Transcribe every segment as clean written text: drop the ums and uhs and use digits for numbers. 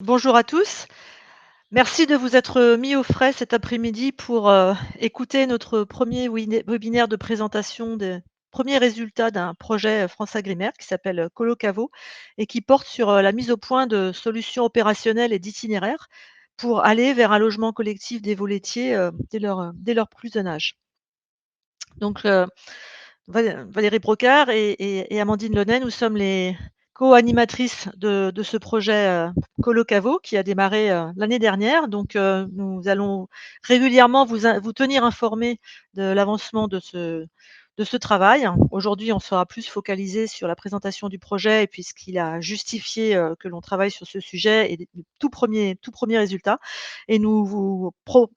Bonjour à tous. Merci de vous être mis au frais cet après-midi pour écouter notre premier webinaire de présentation des premiers résultats d'un projet France Agrimaire qui s'appelle Colocavo et qui porte sur la mise au point de solutions opérationnelles et d'itinéraires pour aller vers un logement collectif des laitiers dès leur plus jeune âge. Donc, Valérie Brocard et Amandine Launay, nous sommes les co-animatrices de ce projet Colocavo qui a démarré l'année dernière. Donc, nous allons régulièrement vous tenir informés de l'avancement de ce travail. Aujourd'hui, on sera plus focalisé sur la présentation du projet et puis ce qu'il a justifié que l'on travaille sur ce sujet et des tout premiers résultats. Et nous vous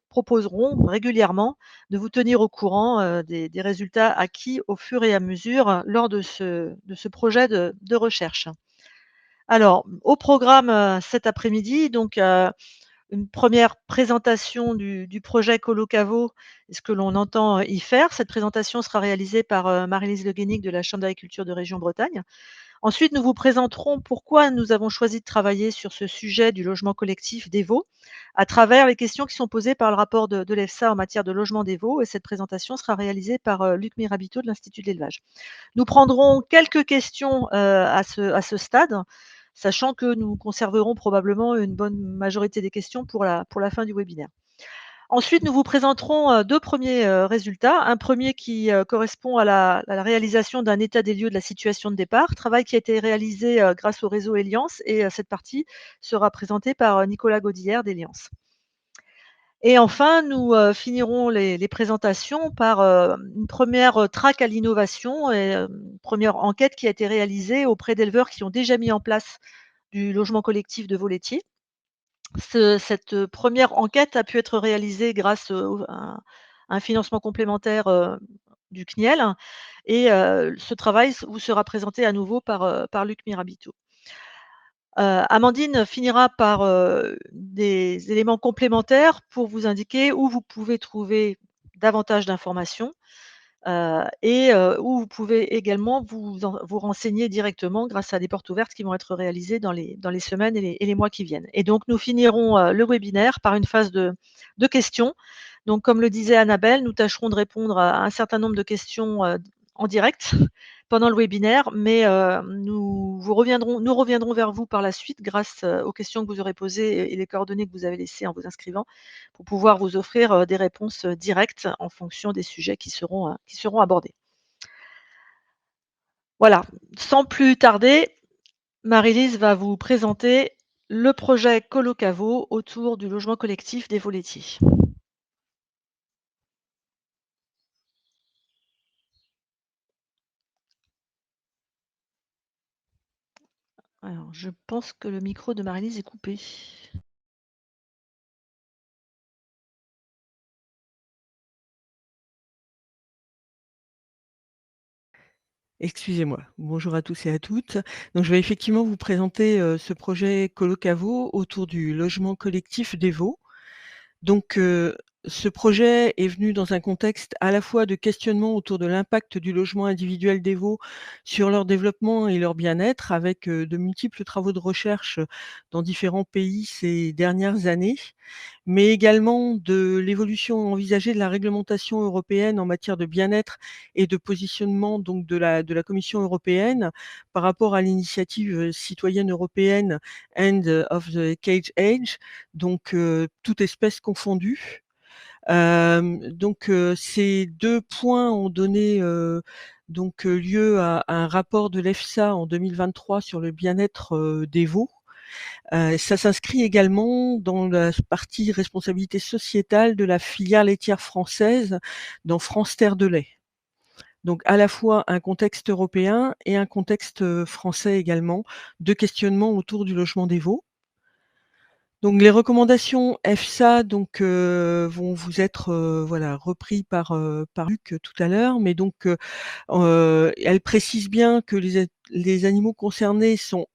proposerons régulièrement de vous tenir au courant des résultats acquis au fur et à mesure lors de ce projet de recherche. Alors, au programme cet après-midi, donc une première présentation du projet Colocavo et ce que l'on entend y faire. Cette présentation sera réalisée par Marie-Lise Le Guénic de la Chambre d'agriculture de Région Bretagne. Ensuite, nous vous présenterons pourquoi nous avons choisi de travailler sur ce sujet du logement collectif des veaux à travers les questions qui sont posées par le rapport de l'EFSA en matière de logement des veaux. Et cette présentation sera réalisée par Luc Mirabito de l'Institut de l'élevage. Nous prendrons quelques questions à ce stade, sachant que nous conserverons probablement une bonne majorité des questions pour la fin du webinaire. Ensuite, nous vous présenterons deux premiers résultats. Un premier qui correspond à la réalisation d'un état des lieux de la situation de départ, travail qui a été réalisé grâce au réseau Eliance, et cette partie sera présentée par Nicolas Godillère d'Eliance. Et enfin, nous finirons les présentations par une première traque à l'innovation et une première enquête qui a été réalisée auprès d'éleveurs qui ont déjà mis en place du logement collectif de veaux laitiers. Cette première enquête a pu être réalisée grâce à un financement complémentaire du CNIEL, et ce travail vous sera présenté à nouveau par Luc Mirabito. Amandine finira par des éléments complémentaires pour vous indiquer où vous pouvez trouver davantage d'informations, où vous pouvez également vous renseigner directement grâce à des portes ouvertes qui vont être réalisées dans les semaines et les mois qui viennent. Et donc nous finirons le webinaire par une phase de questions. Donc comme le disait Annabelle, nous tâcherons de répondre à un certain nombre de questions en direct pendant le webinaire, mais nous reviendrons vers vous par la suite grâce aux questions que vous aurez posées et les coordonnées que vous avez laissées en vous inscrivant, pour pouvoir vous offrir des réponses directes en fonction des sujets qui seront abordés. Voilà, sans plus tarder, Marie-Lise va vous présenter le projet Colocavo autour du logement collectif des veaux laitiers. Alors, je pense que le micro de Marie-Lise est coupé. Excusez-moi. Bonjour à tous et à toutes. Donc, je vais effectivement vous présenter ce projet Colocavo autour du logement collectif des veaux. Donc, ce projet est venu dans un contexte à la fois de questionnement autour de l'impact du logement individuel des veaux sur leur développement et leur bien-être, avec de multiples travaux de recherche dans différents pays ces dernières années, mais également de l'évolution envisagée de la réglementation européenne en matière de bien-être et de positionnement donc de la Commission européenne par rapport à l'initiative citoyenne européenne End of the Cage Age, donc toute espèce confondue. Ces 2 points ont donné lieu à un rapport de l'EFSA en 2023 sur le bien-être des veaux. Ça s'inscrit également dans la partie responsabilité sociétale de la filière laitière française dans France Terre de lait. Donc à la fois un contexte européen et un contexte français également, de questionnement autour du logement des veaux. Donc les recommandations EFSA vont vous être repris par Luc tout à l'heure, mais elle précise bien que les animaux concernés sont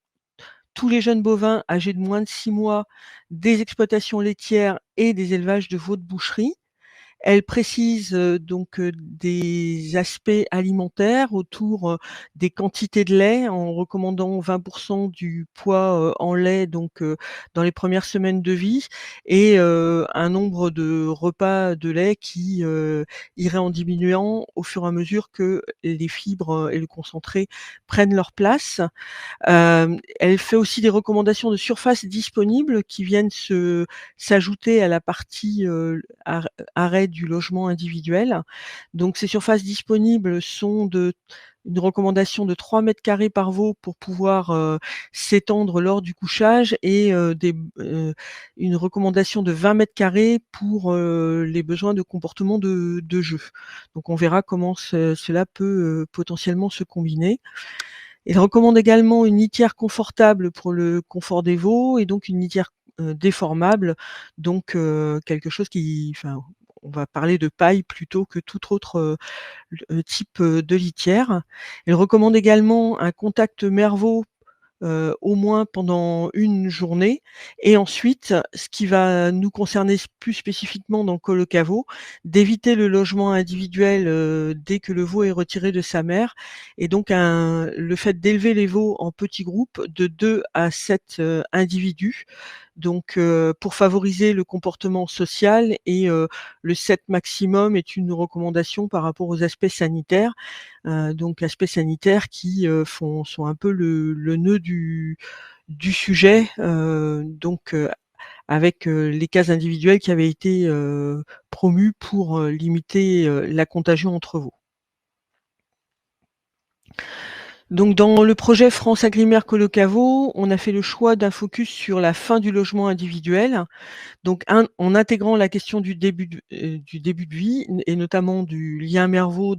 tous les jeunes bovins âgés de moins de 6 mois, des exploitations laitières et des élevages de veaux de boucherie. Elle précise, des aspects alimentaires autour, des quantités de lait en recommandant 20 du poids, en lait dans les premières semaines de vie et un nombre de repas de lait qui, irait en diminuant au fur et à mesure que les fibres, et le concentré prennent leur place. Elle fait aussi des recommandations de surface disponibles qui viennent s'ajouter à la partie, arrêt du logement individuel. Donc ces surfaces disponibles sont une recommandation de 3 m² par veau pour pouvoir, s'étendre lors du couchage et une recommandation de 20 m² pour, les besoins de comportement de jeu. Donc on verra comment cela peut, potentiellement se combiner. Il recommande également une litière confortable pour le confort des veaux et donc une litière, déformable, quelque chose on va parler de paille plutôt que tout autre, type, de litière. Elle recommande également un contact mère-veau au moins pendant une journée et ensuite, ce qui va nous concerner plus spécifiquement dans Colocavo, d'éviter le logement individuel, dès que le veau est retiré de sa mère et donc le fait d'élever les veaux en petits groupes de 2 à 7 individus, pour favoriser le comportement social et le 7 maximum est une recommandation par rapport aux aspects sanitaires. Aspects sanitaires qui, sont un peu le nœud du sujet, avec, les cas individuels qui avaient été, promus pour, limiter, la contagion entre veaux. Donc dans le projet France Agrimaire Colocavo, on a fait le choix d'un focus sur la fin du logement individuel. En intégrant la question du début de vie et notamment du lien mère-veau,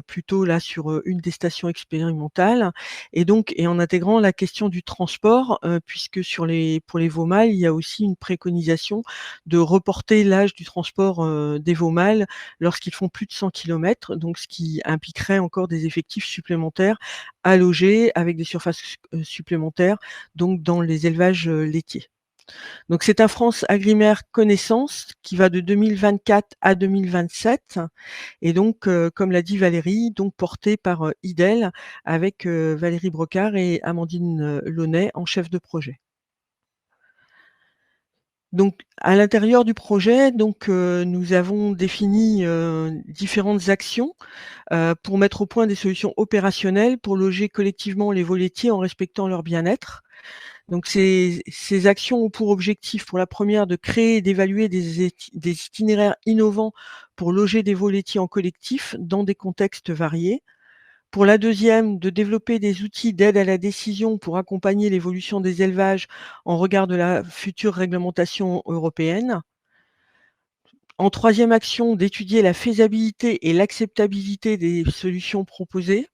plutôt là sur, une des stations expérimentales et en intégrant la question du transport, puisque pour les veaux mâles, il y a aussi une préconisation de reporter l'âge du transport, des veaux mâles lorsqu'ils font plus de 100 kilomètres, donc ce qui impliquerait encore des effectifs supplémentaires à loger avec des surfaces, supplémentaires, donc dans les élevages, laitiers. Donc c'est un France Agrimaire Connaissance qui va de 2024 à 2027 et comme l'a dit Valérie, donc porté par, IDEL avec, Valérie Brocard et Amandine, Launay en chef de projet. Donc à l'intérieur du projet, nous avons défini, différentes actions, pour mettre au point des solutions opérationnelles pour loger collectivement les veaux laitiers en respectant leur bien-être. Donc ces actions ont pour objectif, pour la première, de créer et d'évaluer des itinéraires innovants pour loger des veaux laitiers en collectif dans des contextes variés. Pour la deuxième, de développer des outils d'aide à la décision pour accompagner l'évolution des élevages en regard de la future réglementation européenne. En troisième action, d'étudier la faisabilité et l'acceptabilité des solutions proposées.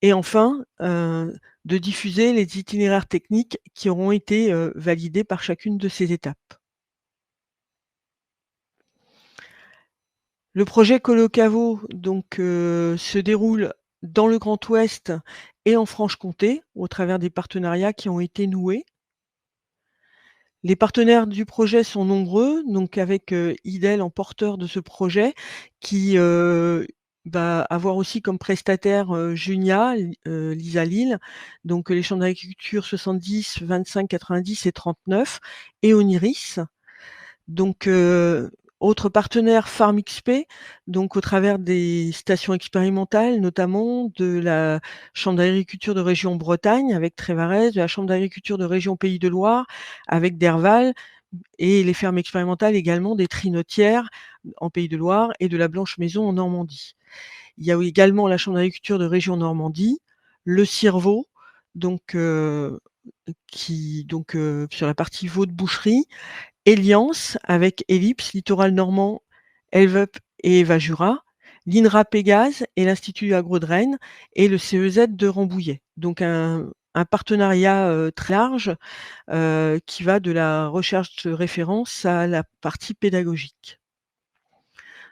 Et enfin, de diffuser les itinéraires techniques qui auront été, validés par chacune de ces étapes. Le projet Colocavo se déroule dans le Grand Ouest et en Franche-Comté, au travers des partenariats qui ont été noués. Les partenaires du projet sont nombreux, donc avec, IDEL en porteur de ce projet qui, va avoir aussi comme prestataire, Junia, Lisa Lille, donc les chambres d'agriculture 70, 25, 90 et 39 et Oniris. Donc, autre partenaire PharmXP, donc au travers des stations expérimentales, notamment de la chambre d'agriculture de région Bretagne avec Trévarez, de la chambre d'agriculture de région Pays de Loire avec Derval et les fermes expérimentales également des Trinotières en Pays de Loire et de la Blanche Maison en Normandie. Il y a également la chambre d'agriculture de région Normandie, le Cirvaux, sur la partie veau de boucherie, Eliance avec Ellipse, Littoral Normand, Elveup et Evajura, l'INRA Pégase et l'Institut Agro de Rennes et le CEZ de Rambouillet. Donc un partenariat, très large, qui va de la recherche de référence à la partie pédagogique.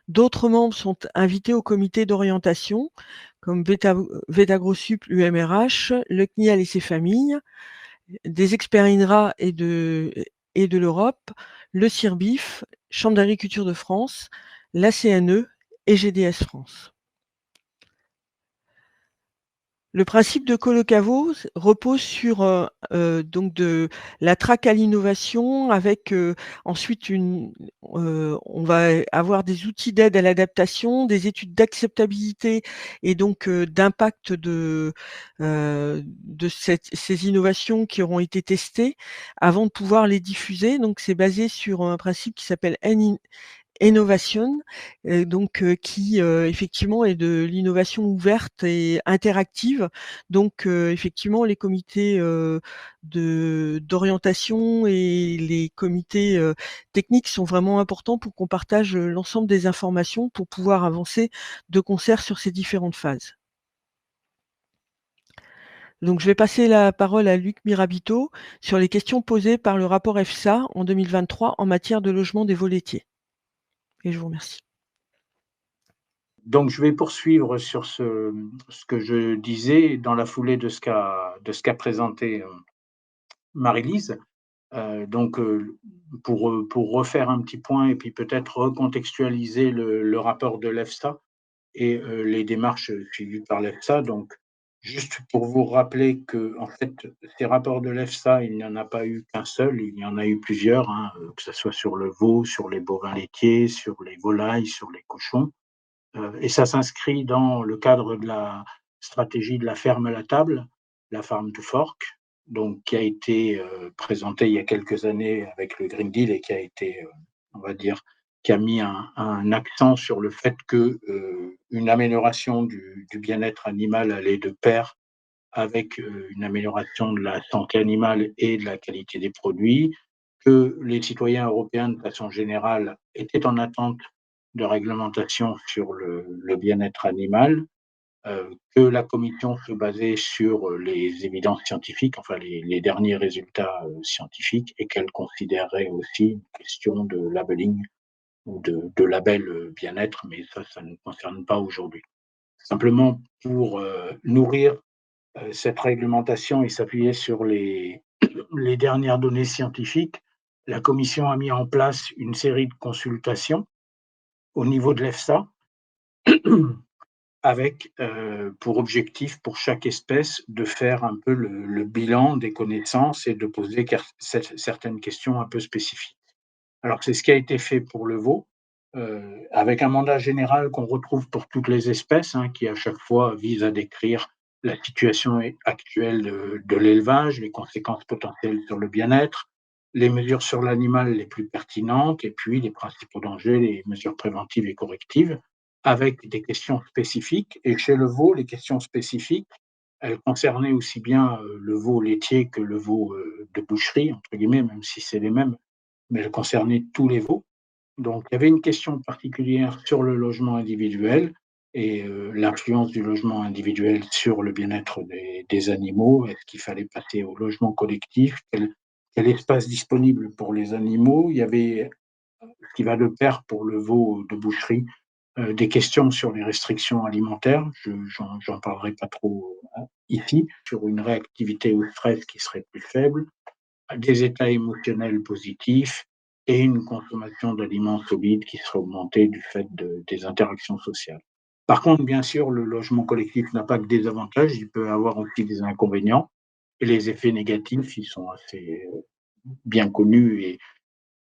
D'autres membres sont invités au comité d'orientation comme Védagrosup UMRH, le CNIL et ses familles, des experts INRA et de l'Europe, le CIRBIF, Chambre d'agriculture de France, la CNE et GDS France. Le principe de Colocavo repose sur, donc de la traque à l'innovation avec, ensuite on va avoir des outils d'aide à l'adaptation, des études d'acceptabilité et donc, d'impact de ces innovations qui auront été testées avant de pouvoir les diffuser. Donc c'est basé sur un principe qui s'appelle Innovation, donc qui, effectivement est de l'innovation ouverte et interactive. Donc effectivement les comités, d'orientation et les comités, techniques sont vraiment importants pour qu'on partage, l'ensemble des informations pour pouvoir avancer de concert sur ces différentes phases. Donc je vais passer la parole à Luc Mirabito sur les questions posées par le rapport EFSA en 2023 en matière de logement des veaux laitiers et je vous remercie. Donc je vais poursuivre sur ce que je disais dans la foulée de ce qu'a présenté, Marie-Lise. Donc, pour refaire un petit point et puis peut-être recontextualiser le rapport de l'EFSA et les démarches suivies par l'EFSA. Donc juste pour vous rappeler que en fait, ces rapports de l'EFSA, il n'y en a pas eu qu'un seul, il y en a eu plusieurs, hein, que ce soit sur le veau, sur les bovins laitiers, sur les volailles, sur les cochons. Et ça s'inscrit dans le cadre de la stratégie de la ferme à la table, la farm to fork, donc qui a été présentée il y a quelques années avec le Green Deal et qui a été, on va dire, qui a mis un accent sur le fait que une amélioration du bien-être animal allait de pair avec une amélioration de la santé animale et de la qualité des produits, que les citoyens européens, de façon générale, étaient en attente de réglementation sur le bien-être animal, que la Commission se basait sur les évidences scientifiques, enfin les derniers résultats scientifiques, et qu'elle considérait aussi une question de labeling ou de label bien-être, mais ça ne nous concerne pas aujourd'hui. Simplement pour nourrir cette réglementation et s'appuyer sur les dernières données scientifiques, la Commission a mis en place une série de consultations au niveau de l'EFSA avec pour objectif pour chaque espèce de faire un peu le bilan des connaissances et de poser certaines questions un peu spécifiques. Alors c'est ce qui a été fait pour le veau, avec un mandat général qu'on retrouve pour toutes les espèces, hein, qui à chaque fois vise à décrire la situation actuelle de l'élevage, les conséquences potentielles sur le bien-être, les mesures sur l'animal les plus pertinentes et puis les principaux dangers, les mesures préventives et correctives, avec des questions spécifiques. Et chez le veau, les questions spécifiques, elles concernaient aussi bien le veau laitier que le veau de boucherie, entre guillemets, même si c'est les mêmes, mais elles concernaient tous les veaux. Donc, il y avait une question particulière sur le logement individuel et l'influence du logement individuel sur le bien-être des animaux. Est-ce qu'il fallait passer au logement collectif? Quel espace disponible pour les animaux? Il y avait, ce qui va de pair pour le veau de boucherie, des questions sur les restrictions alimentaires. J'en parlerai pas trop ici, sur une réactivité au stress qui serait plus faible, des états émotionnels positifs et une consommation d'aliments solides qui serait augmentée du fait des interactions sociales. Par contre, bien sûr, le logement collectif n'a pas que des avantages, il peut avoir aussi des inconvénients. Et les effets négatifs, ils sont assez bien connus,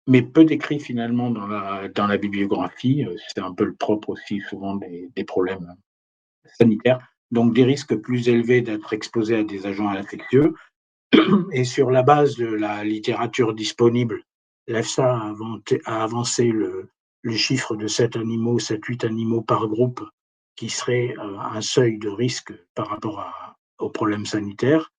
mais peu décrits finalement dans la bibliographie. C'est un peu le propre aussi souvent des problèmes sanitaires. Donc des risques plus élevés d'être exposés à des agents infectieux. Et sur la base de la littérature disponible, l'EFSA a avancé le chiffre de 7-8 animaux par groupe, qui serait un seuil de risque par rapport aux problèmes sanitaires.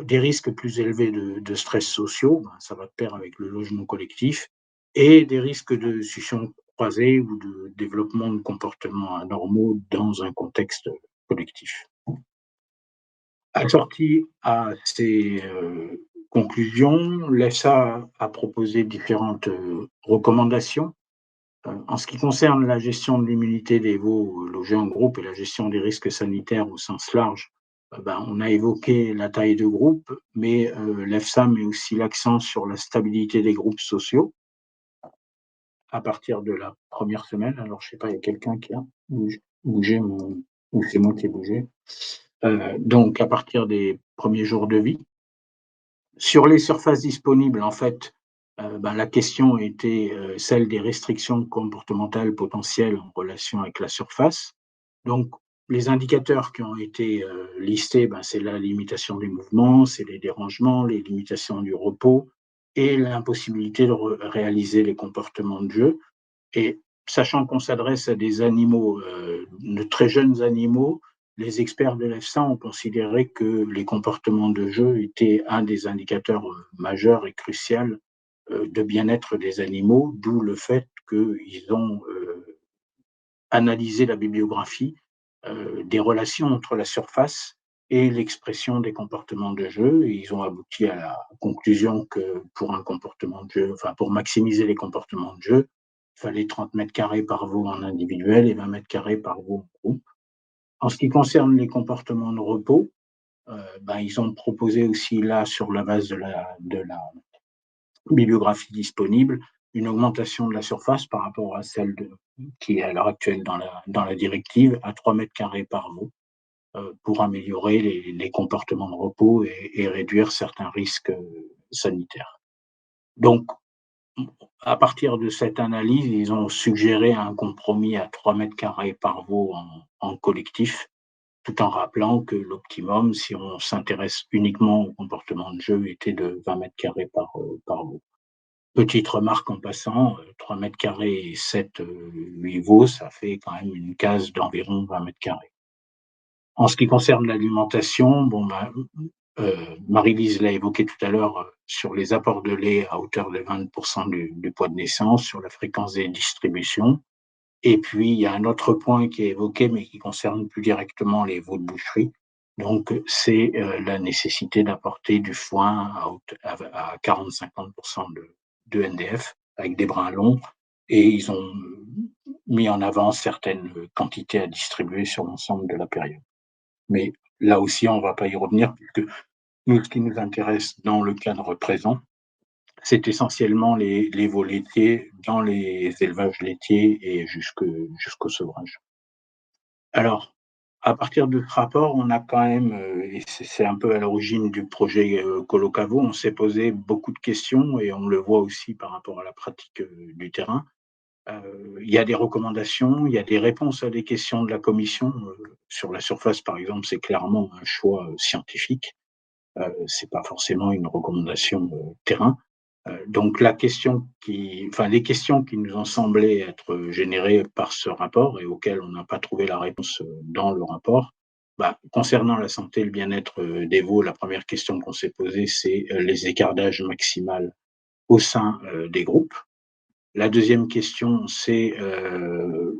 Des risques plus élevés de stress sociaux, ça va de pair avec le logement collectif, et des risques de succion croisée ou de développement de comportements anormaux dans un contexte collectif. Assorti à ces conclusions, l'EFSA a proposé différentes recommandations. En ce qui concerne la gestion de l'immunité des veaux logés en groupe et la gestion des risques sanitaires au sens large, on a évoqué la taille de groupe, mais l'EFSA met aussi l'accent sur la stabilité des groupes sociaux. à partir de la première semaine. Alors, je sais pas, il y a quelqu'un qui a bougé mon, ou c'est moi qui ai bougé. Donc, à partir des premiers jours de vie. Sur les surfaces disponibles, en fait, la question était celle des restrictions comportementales potentielles en relation avec la surface. Donc, les indicateurs qui ont été listés, c'est la limitation du mouvement, c'est les dérangements, les limitations du repos et l'impossibilité de réaliser les comportements de jeu. Et sachant qu'on s'adresse à des animaux, de très jeunes animaux, les experts de l'EFSA ont considéré que les comportements de jeu étaient un des indicateurs majeurs et cruciaux de bien-être des animaux, d'où le fait qu'ils ont analysé la bibliographie des relations entre la surface et l'expression des comportements de jeu. Et ils ont abouti à la conclusion que pour un comportement de jeu, enfin pour maximiser les comportements de jeu, il fallait 30 mètres carrés par veau en individuel et 20 mètres carrés par veau en groupe. En ce qui concerne les comportements de repos, ils ont proposé aussi là, sur la base de la bibliographie disponible, une augmentation de la surface par rapport à celle qui est à l'heure actuelle dans la directive, à 3 mètres carrés par veau, pour améliorer les comportements de repos et réduire certains risques sanitaires. Donc, à partir de cette analyse, ils ont suggéré un compromis à 3 mètres carrés par veau en collectif, tout en rappelant que l'optimum, si on s'intéresse uniquement au comportement de jeu, était de 20 mètres carrés par veau. Petite remarque en passant, 3 mètres carrés et 7, 8 veaux, ça fait quand même une case d'environ 20 mètres carrés. En ce qui concerne l'alimentation, Marie-Lise l'a évoqué tout à l'heure sur les apports de lait à hauteur de 20% du poids de naissance, sur la fréquence des distributions. Et puis, il y a un autre point qui est évoqué, mais qui concerne plus directement les veaux de boucherie. Donc, c'est la nécessité d'apporter du foin à 40-50% de NDF avec des brins longs. Et ils ont mis en avant certaines quantités à distribuer sur l'ensemble de la période. Mais là aussi, on ne va pas y revenir, puisque nous, ce qui nous intéresse dans le cadre présent, c'est essentiellement les veaux laitiers dans les élevages laitiers et jusqu'au sevrage. Alors, à partir de ce rapport, on a quand même, et c'est un peu à l'origine du projet Colocavo, on s'est posé beaucoup de questions et on le voit aussi par rapport à la pratique du terrain. Il y a des recommandations, il y a des réponses à des questions de la commission. Sur la surface, par exemple, c'est clairement un choix scientifique. C'est pas forcément une recommandation terrain. Donc les questions qui nous ont semblé être générées par ce rapport et auxquelles on n'a pas trouvé la réponse dans le rapport, concernant la santé et le bien-être des veaux, la première question qu'on s'est posée, c'est les écarts d'âge maximal au sein des groupes. La deuxième question, c'est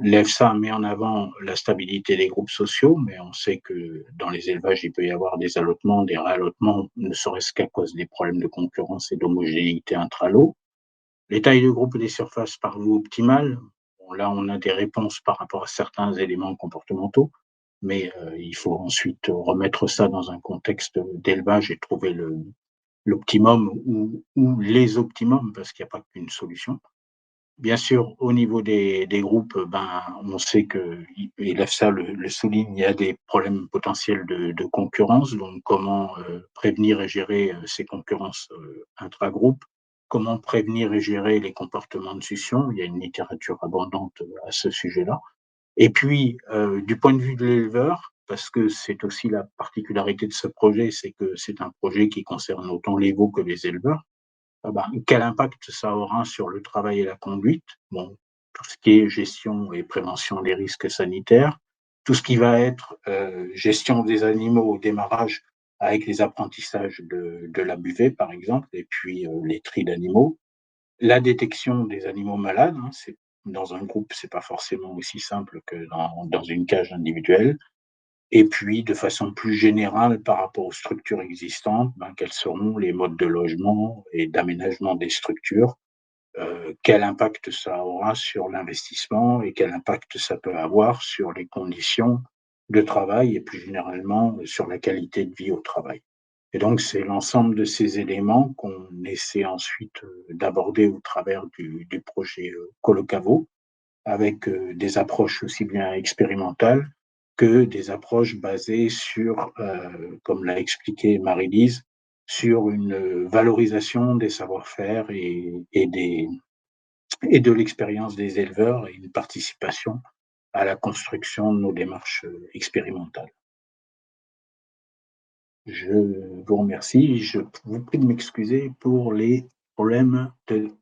l'EFSA met en avant la stabilité des groupes sociaux, mais on sait que dans les élevages, il peut y avoir des allottements, des réallottements, ne serait-ce qu'à cause des problèmes de concurrence et d'homogénéité intra-lots. Les tailles de groupe et des surfaces par veau optimales, là, on a des réponses par rapport à certains éléments comportementaux, mais il faut ensuite remettre ça dans un contexte d'élevage et trouver l'optimum ou les optimums, parce qu'il n'y a pas qu'une solution. Bien sûr, au niveau des groupes, on sait que, et l'EFSA le souligne, il y a des problèmes potentiels de concurrence. Donc, comment prévenir et gérer ces concurrences intra-groupes? Comment prévenir et gérer les comportements de succion? Il y a une littérature abondante à ce sujet-là. Et puis, du point de vue de l'éleveur, parce que c'est aussi la particularité de ce projet, c'est que c'est un projet qui concerne autant les veaux que les éleveurs. Quel impact ça aura sur le travail et la conduite? Bon, tout ce qui est gestion et prévention des risques sanitaires, tout ce qui va être gestion des animaux au démarrage avec les apprentissages de la buvée, par exemple, et puis les tris d'animaux. La détection des animaux malades, hein, dans un groupe, c'est pas forcément aussi simple que dans une cage individuelle. Et puis, de façon plus générale, par rapport aux structures existantes, quels seront les modes de logement et d'aménagement des structures? Quel impact ça aura sur l'investissement et quel impact ça peut avoir sur les conditions de travail et plus généralement sur la qualité de vie au travail? Et donc, c'est l'ensemble de ces éléments qu'on essaie ensuite d'aborder au travers du projet Colocavo, avec des approches aussi bien expérimentales que des approches basées sur, comme l'a expliqué Marie-Lise, sur une valorisation des savoir-faire et de l'expérience des éleveurs et une participation à la construction de nos démarches expérimentales. Je vous remercie. Je vous prie de m'excuser pour les problèmes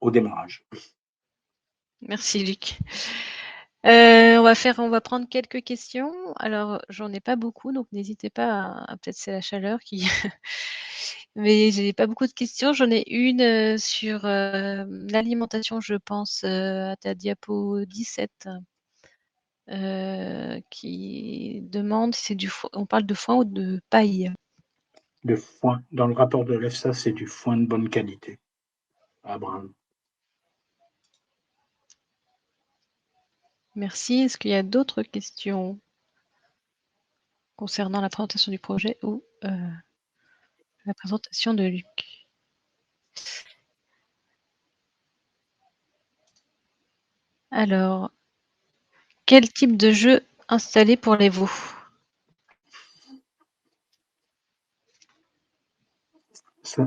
au démarrage. Merci Luc. On va prendre quelques questions. Alors, j'en ai pas beaucoup, donc n'hésitez pas peut-être c'est la chaleur qui mais j'ai pas beaucoup de questions. J'en ai une, sur, l'alimentation, je pense, à ta diapo 17, qui demande si c'est on parle de foin ou de paille? De foin, dans le rapport de l'EFSA, c'est du foin de bonne qualité à Brun. Merci. Est-ce qu'il y a d'autres questions concernant la présentation du projet ou, la présentation de Luc? Alors, quel type de jeu installer pour les veaux?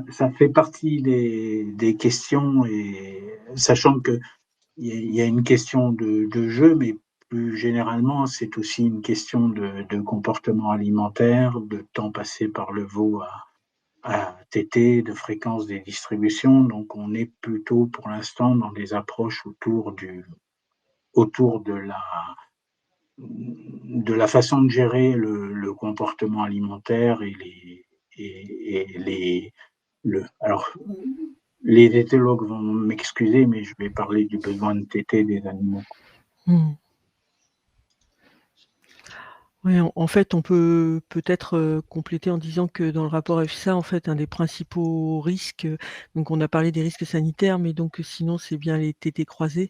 Ça fait partie des questions, et sachant qu'il y a une question de jeu, mais plus généralement, c'est aussi une question de comportement alimentaire, de temps passé par le veau à téter, de fréquence des distributions. Donc on est plutôt pour l'instant dans des approches autour de la façon de gérer le comportement alimentaire et alors, les éthologues vont m'excuser, mais je vais parler du besoin de téter des animaux. Mmh. Oui, en fait, on peut peut-être, compléter en disant que dans le rapport EFSA, en fait, un des principaux risques, donc on a parlé des risques sanitaires, mais donc sinon c'est bien les tétés croisés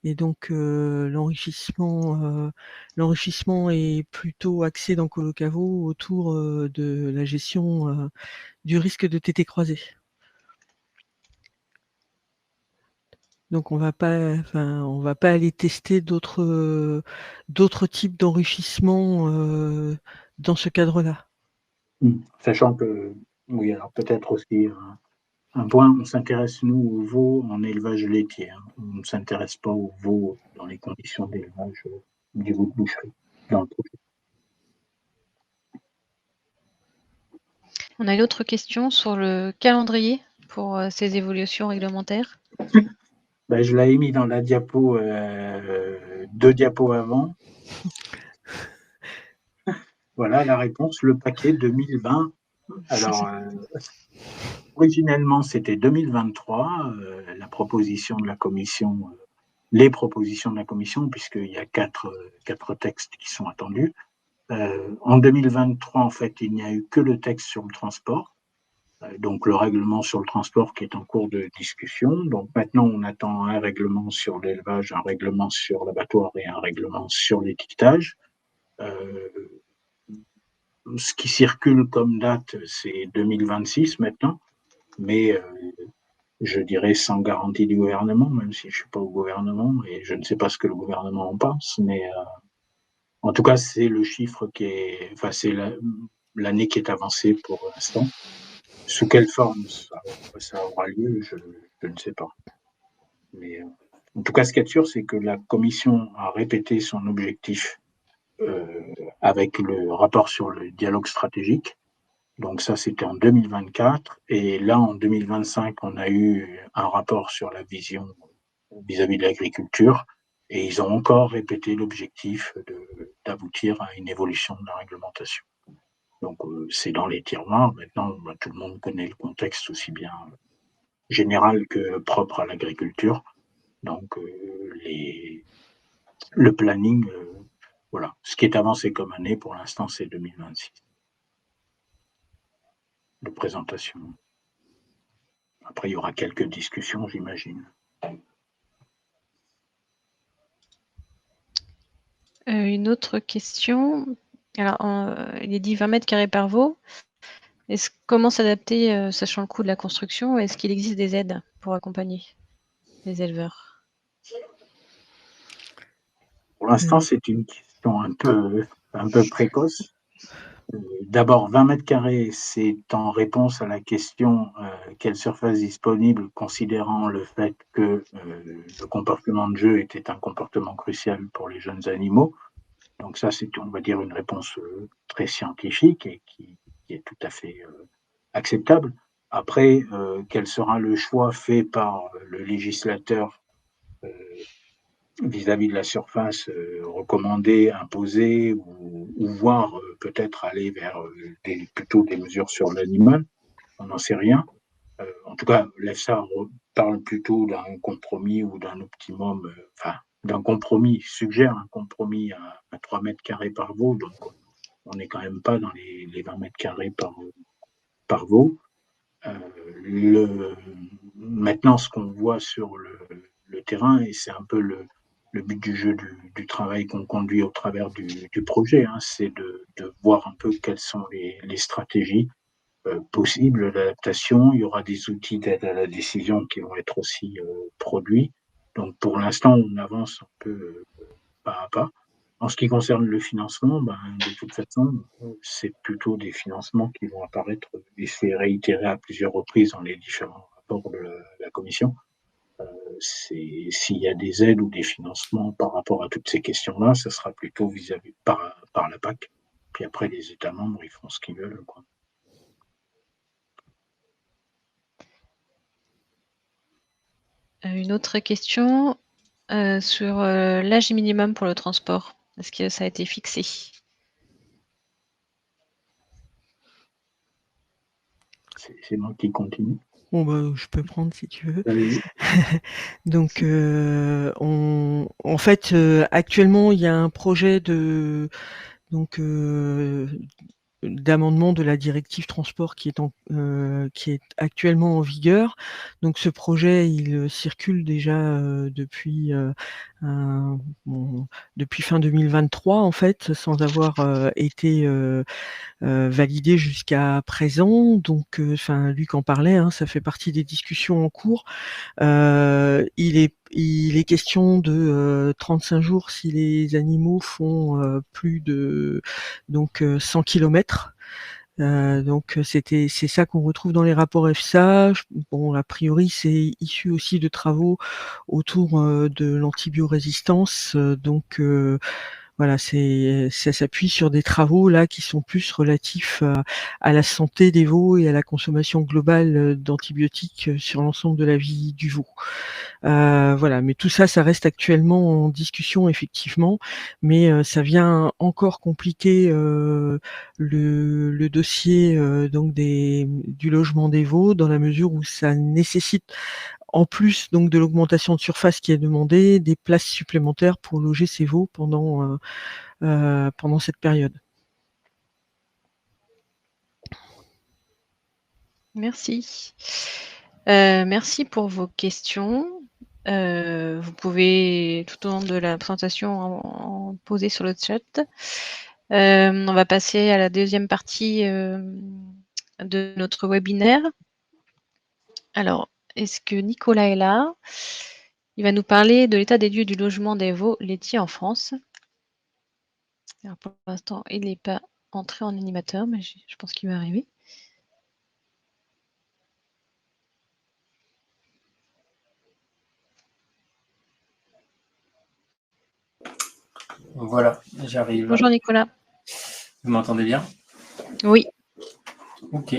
et donc l'enrichissement est plutôt axé dans Colocavo autour, de la gestion, du risque de tétés croisés. Donc on va pas aller tester d'autres types d'enrichissement, dans ce cadre-là. Sachant que, oui, alors peut-être aussi un point, on s'intéresse, nous, aux veaux en élevage laitier, hein. On ne s'intéresse pas aux veaux dans les conditions d'élevage du veau de boucherie, dans le projet. On a une autre question sur le calendrier pour, ces évolutions réglementaires. Ben, je l'avais mis dans la diapo, 2 diapos avant. Voilà la réponse, le paquet 2020. Alors, originellement, c'était 2023, la proposition de la commission, les propositions de la commission, puisqu'il y a 4 textes qui sont attendus. En 2023, en fait, il n'y a eu que le texte sur le transport, donc le règlement sur le transport qui est en cours de discussion. Donc maintenant, on attend un règlement sur l'élevage, un règlement sur l'abattoir et un règlement sur l'étiquetage. Ce qui circule comme date, c'est 2026 maintenant, mais je dirais sans garantie du gouvernement, même si je ne suis pas au gouvernement et je ne sais pas ce que le gouvernement en pense, mais en tout cas, c'est le chiffre c'est l'année qui est avancée pour l'instant. Sous quelle forme ça aura lieu, je ne sais pas. Mais en tout cas, ce qui est sûr, c'est que la commission a répété son objectif avec le rapport sur le dialogue stratégique. Donc ça, c'était en 2024. Et là, en 2025, on a eu un rapport sur la vision vis-à-vis de l'agriculture. Et ils ont encore répété l'objectif d'aboutir à une évolution de la réglementation. Donc c'est dans les tiroirs. Maintenant, tout le monde connaît le contexte aussi bien général que propre à l'agriculture. Donc le planning, voilà. Ce qui est avancé comme année pour l'instant, c'est 2026 de présentation. Après, il y aura quelques discussions, j'imagine. Une autre question. Alors, il est dit 20 mètres carrés par veau. Comment s'adapter, sachant le coût de la construction? Est-ce qu'il existe des aides pour accompagner les éleveurs? Pour l'instant, c'est une question un peu précoce. D'abord, 20 mètres carrés, c'est en réponse à la question quelle surface disponible, considérant le fait que le comportement de jeu était un comportement crucial pour les jeunes animaux. Donc ça, c'est, on va dire, une réponse très scientifique et qui est tout à fait acceptable. Après, quel sera le choix fait par le législateur vis-à-vis de la surface recommandée, imposée, ou voire peut-être aller vers plutôt des mesures sur l'animal, on n'en sait rien. En tout cas, l'EFSA parle plutôt d'un compromis ou d'un optimum, enfin, d'un compromis, suggère un compromis à 3 mètres carrés par veau, donc on n'est quand même pas dans les 20 mètres carrés par veau. Maintenant, ce qu'on voit sur le terrain, et c'est un peu le but du jeu du travail qu'on conduit au travers du projet, hein, c'est de voir un peu quelles sont les stratégies possibles d'adaptation. Il y aura des outils d'aide à la décision qui vont être aussi produits. Donc pour l'instant, on avance un peu pas à pas. En ce qui concerne le financement, de toute façon, c'est plutôt des financements qui vont apparaître et c'est réitéré à plusieurs reprises dans les différents rapports de la commission. S'il y a des aides ou des financements par rapport à toutes ces questions-là, ça sera plutôt vis-à-vis par la PAC. Puis après, les États membres, ils font ce qu'ils veulent, quoi. Une autre question sur l'âge minimum pour le transport. Est-ce que ça a été fixé? C'est moi qui continue. Bon, je peux prendre si tu veux. Allez-y. Donc, en fait, actuellement, il y a un projet d'amendement de la directive transport qui est actuellement en vigueur. Donc ce projet, il circule déjà depuis fin 2023 en fait, sans avoir été validé jusqu'à présent. Donc, Luc en parlait, hein, ça fait partie des discussions en cours. Il est question de 35 jours si les animaux font plus de 100 kilomètres. C'est ça qu'on retrouve dans les rapports EFSA. Bon, a priori, c'est issu aussi de travaux autour de l'antibiorésistance. Voilà, ça s'appuie sur des travaux là qui sont plus relatifs à la santé des veaux et à la consommation globale d'antibiotiques sur l'ensemble de la vie du veau. Voilà, mais tout ça, ça reste actuellement en discussion effectivement, mais ça vient encore compliquer le dossier donc du logement des veaux dans la mesure où ça nécessite en plus donc de l'augmentation de surface qui est demandée, des places supplémentaires pour loger ces veaux pendant cette période. Merci. Merci pour vos questions. Vous pouvez tout au long de la présentation en poser sur le chat. On va passer à la deuxième partie de notre webinaire. Alors, est-ce que Nicolas est là? Il va nous parler de l'état des lieux du logement des veaux laitiers en France. Alors, pour l'instant, il n'est pas entré en animateur, mais je pense qu'il va arriver. Voilà, j'arrive. Bonjour Nicolas. Vous m'entendez bien? Oui. Ok.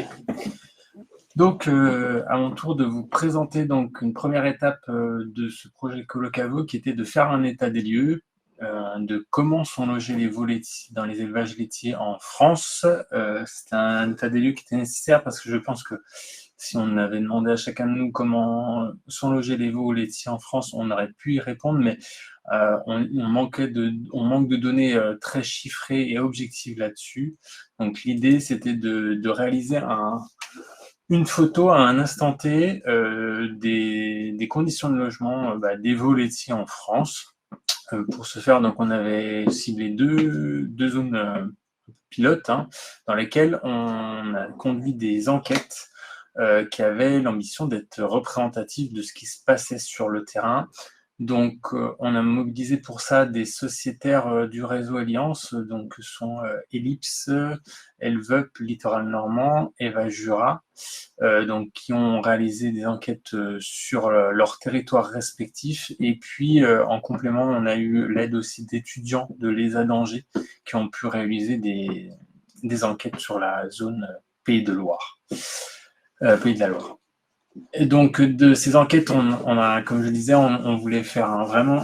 Donc, à mon tour de vous présenter donc une première étape de ce projet Colocavo qui était de faire un état des lieux de comment sont logés les veaux laitiers dans les élevages laitiers en France. C'est un état des lieux qui était nécessaire parce que je pense que si on avait demandé à chacun de nous comment sont logés les veaux laitiers en France, on aurait pu y répondre, mais on manque de données très chiffrées et objectives là-dessus. Donc l'idée, c'était de réaliser une photo à un instant T des conditions de logement des veaux laitiers en France. Pour ce faire, donc, on avait ciblé deux zones pilote, hein, dans lesquels on a conduit des enquêtes qui avaient l'ambition d'être représentatives de ce qui se passait sur le terrain. Donc, on a mobilisé pour ça des sociétaires du réseau Alliance, donc sont Ellipse, Elveup, Littoral Normand, Eva Jura, donc qui ont réalisé des enquêtes sur leurs territoires respectifs. Et puis, en complément, on a eu l'aide aussi d'étudiants de l'ESA d'Angers qui ont pu réaliser des enquêtes sur la zone Pays de Loire, Pays de la Loire. Et donc, de ces enquêtes, on a, comme je disais, on voulait faire vraiment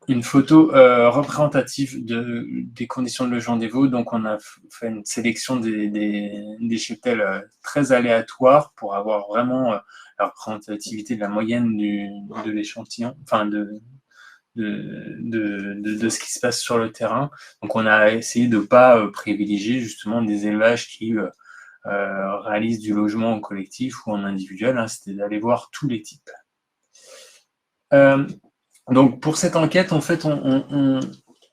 une photo représentative des conditions de logement des veaux. Donc, on a fait une sélection des cheptels très aléatoires pour avoir vraiment la représentativité de la moyenne de l'échantillon, enfin de ce qui se passe sur le terrain. Donc, on a essayé de ne pas privilégier justement des élevages qui réalisent du logement en collectif ou en individuel, hein, c'était d'aller voir tous les types. Donc pour cette enquête, en fait,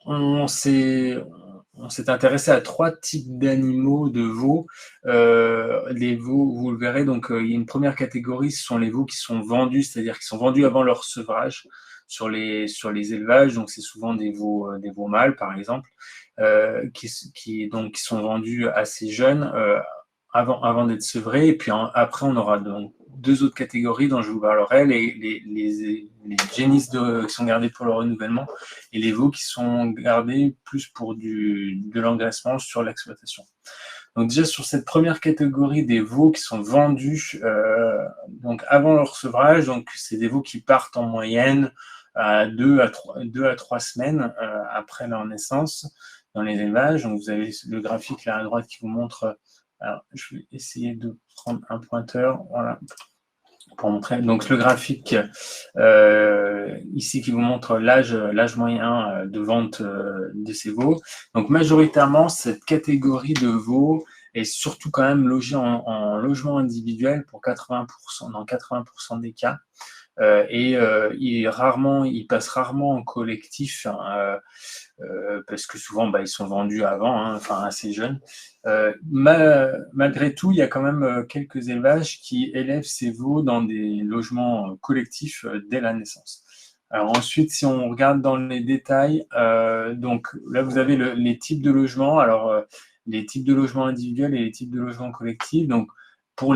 on s'est intéressé à 3 types d'animaux de veaux. Les veaux, vous le verrez, donc il y a une première catégorie, ce sont les veaux qui sont vendus, c'est-à-dire qui sont vendus avant leur sevrage sur les élevages. Donc c'est souvent des veaux mâles, par exemple, qui sont vendus assez jeunes, avant d'être sevrés. Et puis après, on aura donc 2 autres catégories dont je vous parlerai, les génisses qui sont gardés pour le renouvellement et les veaux qui sont gardés plus pour de l'engraissement sur l'exploitation. Donc déjà, sur cette première catégorie des veaux qui sont vendus donc avant leur sevrage, donc c'est des veaux qui partent en moyenne à 2 à 3 semaines après leur naissance dans les élevages. Donc vous avez le graphique là à droite qui vous montre. Alors, je vais essayer de prendre un pointeur, voilà, pour montrer. Donc, le graphique ici qui vous montre l'âge moyen de vente de ces veaux. Donc, majoritairement, cette catégorie de veaux est surtout quand même logée en logement individuel pour 80%, dans 80% des cas. Il passe rarement en collectif, hein, parce que souvent ils sont vendus avant, hein, enfin assez jeunes. Malgré tout, il y a quand même quelques élevages qui élèvent ces veaux dans des logements collectifs dès la naissance. Alors ensuite, si on regarde dans les détails, donc là vous avez les types de logements. Alors les types de logements individuels et les types de logements collectifs. Donc pour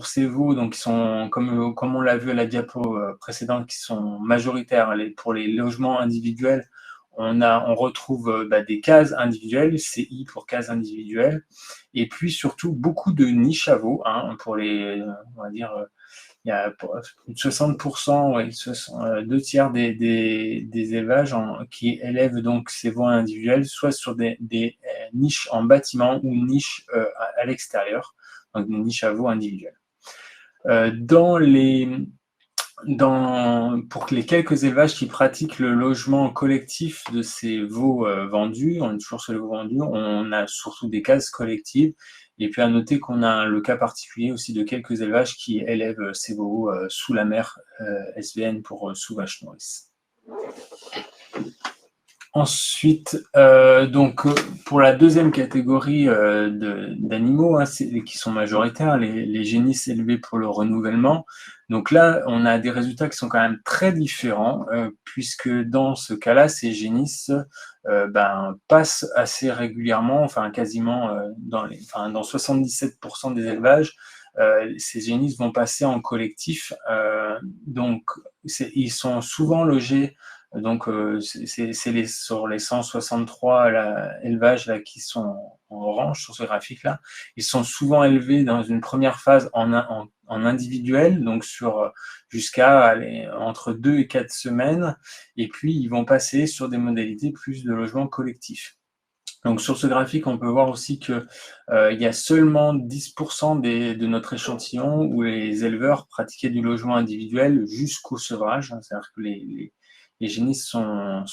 ces veaux, donc qui sont comme on l'a vu à la diapo précédente, qui sont majoritaires. Pour les logements individuels, on retrouve des cases individuelles, CI pour cases individuelles, et puis surtout beaucoup de niches à veaux, hein, pour on va dire, il y a plus de 60%, ouais, 2 tiers des élevages qui élèvent donc ces veaux individuels, soit sur des niches en bâtiment ou niches à l'extérieur, donc des niches à veaux individuelles. Pour les quelques élevages qui pratiquent le logement collectif de ces veaux vendus, on est toujours sur les veaux vendus, on a surtout des cases collectives. Et puis à noter qu'on a le cas particulier aussi de quelques élevages qui élèvent ces veaux sous la mer, SVN pour sous vache nourrice. Ensuite, donc pour la deuxième catégorie d'animaux, hein, qui sont majoritaires, les génisses élevés pour le renouvellement. Donc là, on a des résultats qui sont quand même très différents, puisque dans ce cas-là, ces génisses passent assez régulièrement, enfin quasiment dans 77% des élevages, ces génisses vont passer en collectif. Donc ils sont souvent logés. Donc, c'est sur les 163 élevages là, qui sont en orange sur ce graphique-là. Ils sont souvent élevés dans une première phase en individuel, donc jusqu'à entre 2 et 4 semaines. Et puis, ils vont passer sur des modalités plus de logement collectif. Donc, sur ce graphique, on peut voir aussi qu'il y a seulement 10% de notre échantillon où les éleveurs pratiquaient du logement individuel jusqu'au sevrage. C'est-à-dire que les génisses sont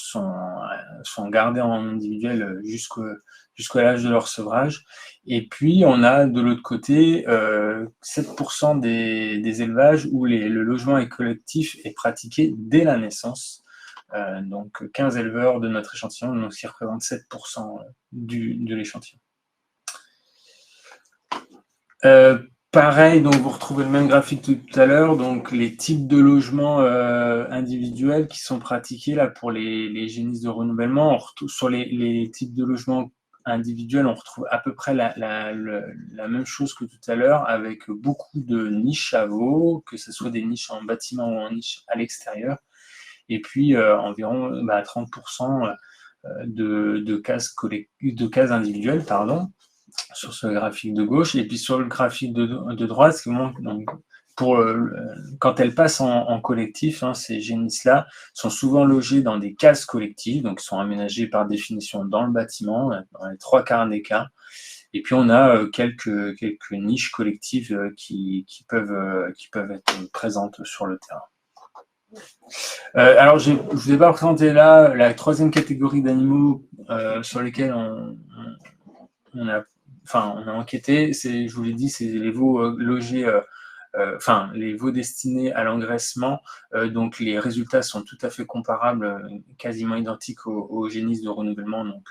gardés en individuel jusqu'à l'âge de leur sevrage. Et puis, on a de l'autre côté 7% des élevages où le logement collectif est pratiqué dès la naissance. donc 15 éleveurs de notre échantillon, donc ce qui représente 7% de l'échantillon. Pareil, donc vous retrouvez le même graphique que tout à l'heure, donc les types de logements individuels qui sont pratiqués là pour les génisses de renouvellement. Sur les types de logements individuels, on retrouve à peu près la même chose que tout à l'heure, avec beaucoup de niches à veau, que ce soit des niches en bâtiment ou en niche à l'extérieur, et puis environ 30% de cases individuelles, pardon, sur ce graphique de gauche. Et puis sur le graphique de droite, ce qui montre, donc, quand elles passent en collectif, ces génisses-là sont souvent logées dans des cases collectives, donc sont aménagées par définition dans le bâtiment, dans les 3/4 des cas. Et puis on a quelques niches collectives qui peuvent être présentes sur le terrain. Alors, je ne vous ai pas présenté là la troisième catégorie d'animaux sur lesquels on a enquêté. Je vous l'ai dit, c'est les veaux logés, les veaux destinés à l'engraissement. Donc, les résultats sont tout à fait comparables, quasiment identiques aux génisses de renouvellement. Donc,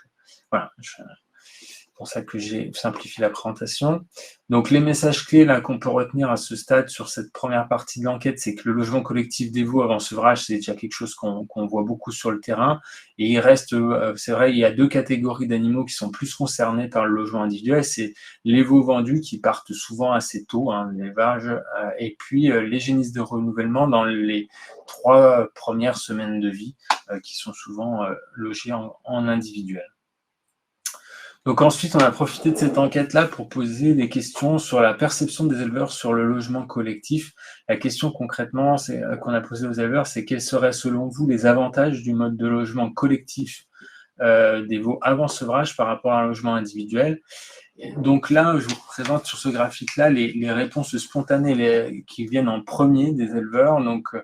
voilà. C'est pour ça que j'ai simplifié la présentation. Donc, les messages clés là qu'on peut retenir à ce stade sur cette première partie de l'enquête, c'est que le logement collectif des veaux avant sevrage, c'est déjà quelque chose qu'on voit beaucoup sur le terrain. Et il reste, c'est vrai, il y a deux catégories d'animaux qui sont plus concernés par le logement individuel. C'est les veaux vendus qui partent souvent assez tôt, l'élevage, et puis les génisses de renouvellement dans les 3 premières semaines de vie, qui sont souvent logés en individuel. Donc ensuite, on a profité de cette enquête-là pour poser des questions sur la perception des éleveurs sur le logement collectif. La question concrètement qu'on a posée aux éleveurs, c'est quels seraient selon vous les avantages du mode de logement collectif des veaux avant sevrage par rapport à un logement individuel. Donc là, je vous présente sur ce graphique-là les réponses spontanées qui viennent en premier des éleveurs. Donc,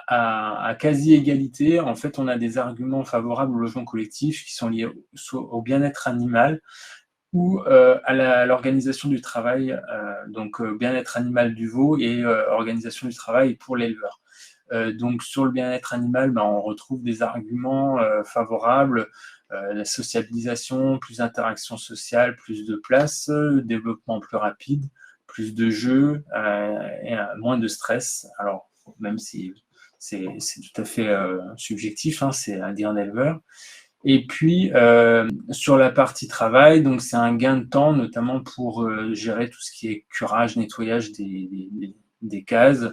à quasi-égalité, en fait, on a des arguments favorables au logement collectif qui sont liés au bien-être animal ou à l'organisation du travail, donc bien-être animal du veau et organisation du travail pour l'éleveur. Donc sur le bien-être animal, on retrouve des arguments favorables, la sociabilisation, plus d'interaction sociale, plus de place, développement plus rapide, plus de jeux, et moins de stress. Alors, même si c'est tout à fait subjectif, c'est à dire d'éleveur. Et puis, sur la partie travail, donc c'est un gain de temps, notamment pour gérer tout ce qui est curage, nettoyage des cases,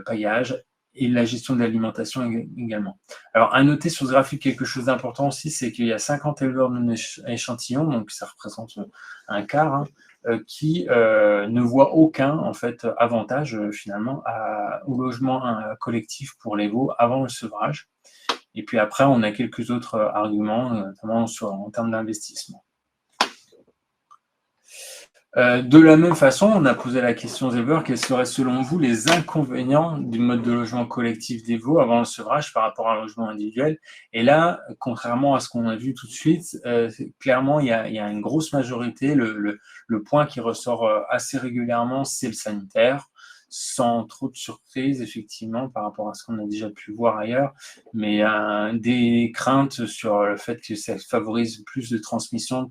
paillage, et la gestion de l'alimentation également. Alors, à noter sur ce graphique quelque chose d'important aussi, c'est qu'il y a 50 éleveurs de échantillon, donc ça représente un quart, qui ne voient aucun en fait, avantage finalement au logement collectif pour les veaux avant le sevrage. Et puis après, on a quelques autres arguments, notamment en termes d'investissement. De la même façon, on a posé la question aux éleveurs, quels seraient selon vous les inconvénients du mode de logement collectif des veaux avant le sevrage par rapport à un logement individuel? Et là, contrairement à ce qu'on a vu tout de suite, clairement, il y a une grosse majorité. Le point qui ressort assez régulièrement, c'est le sanitaire, sans trop de surprise, effectivement, par rapport à ce qu'on a déjà pu voir ailleurs, mais des craintes sur le fait que ça favorise plus de transmission, de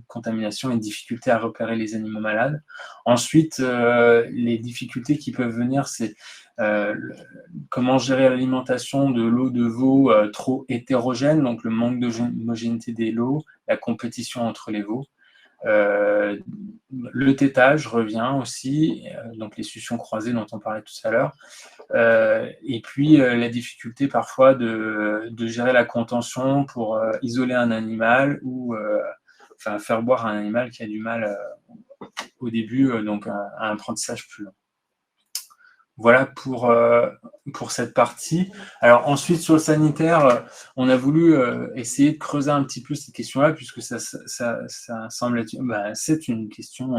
contamination et de difficultés à repérer les animaux malades. Ensuite, les difficultés qui peuvent venir, c'est comment gérer l'alimentation de lots de veaux trop hétérogènes, donc le manque d'homogénéité des lots, la compétition entre les veaux. Le tétage revient aussi, donc les suctions croisées dont on parlait tout à l'heure, et puis la difficulté parfois de gérer la contention pour isoler un animal ou faire boire un animal qui a du mal au début, donc un apprentissage plus long. Voilà pour cette partie. Alors ensuite, sur le sanitaire, on a voulu essayer de creuser un petit peu cette question-là, puisque ça semble être, c'est une question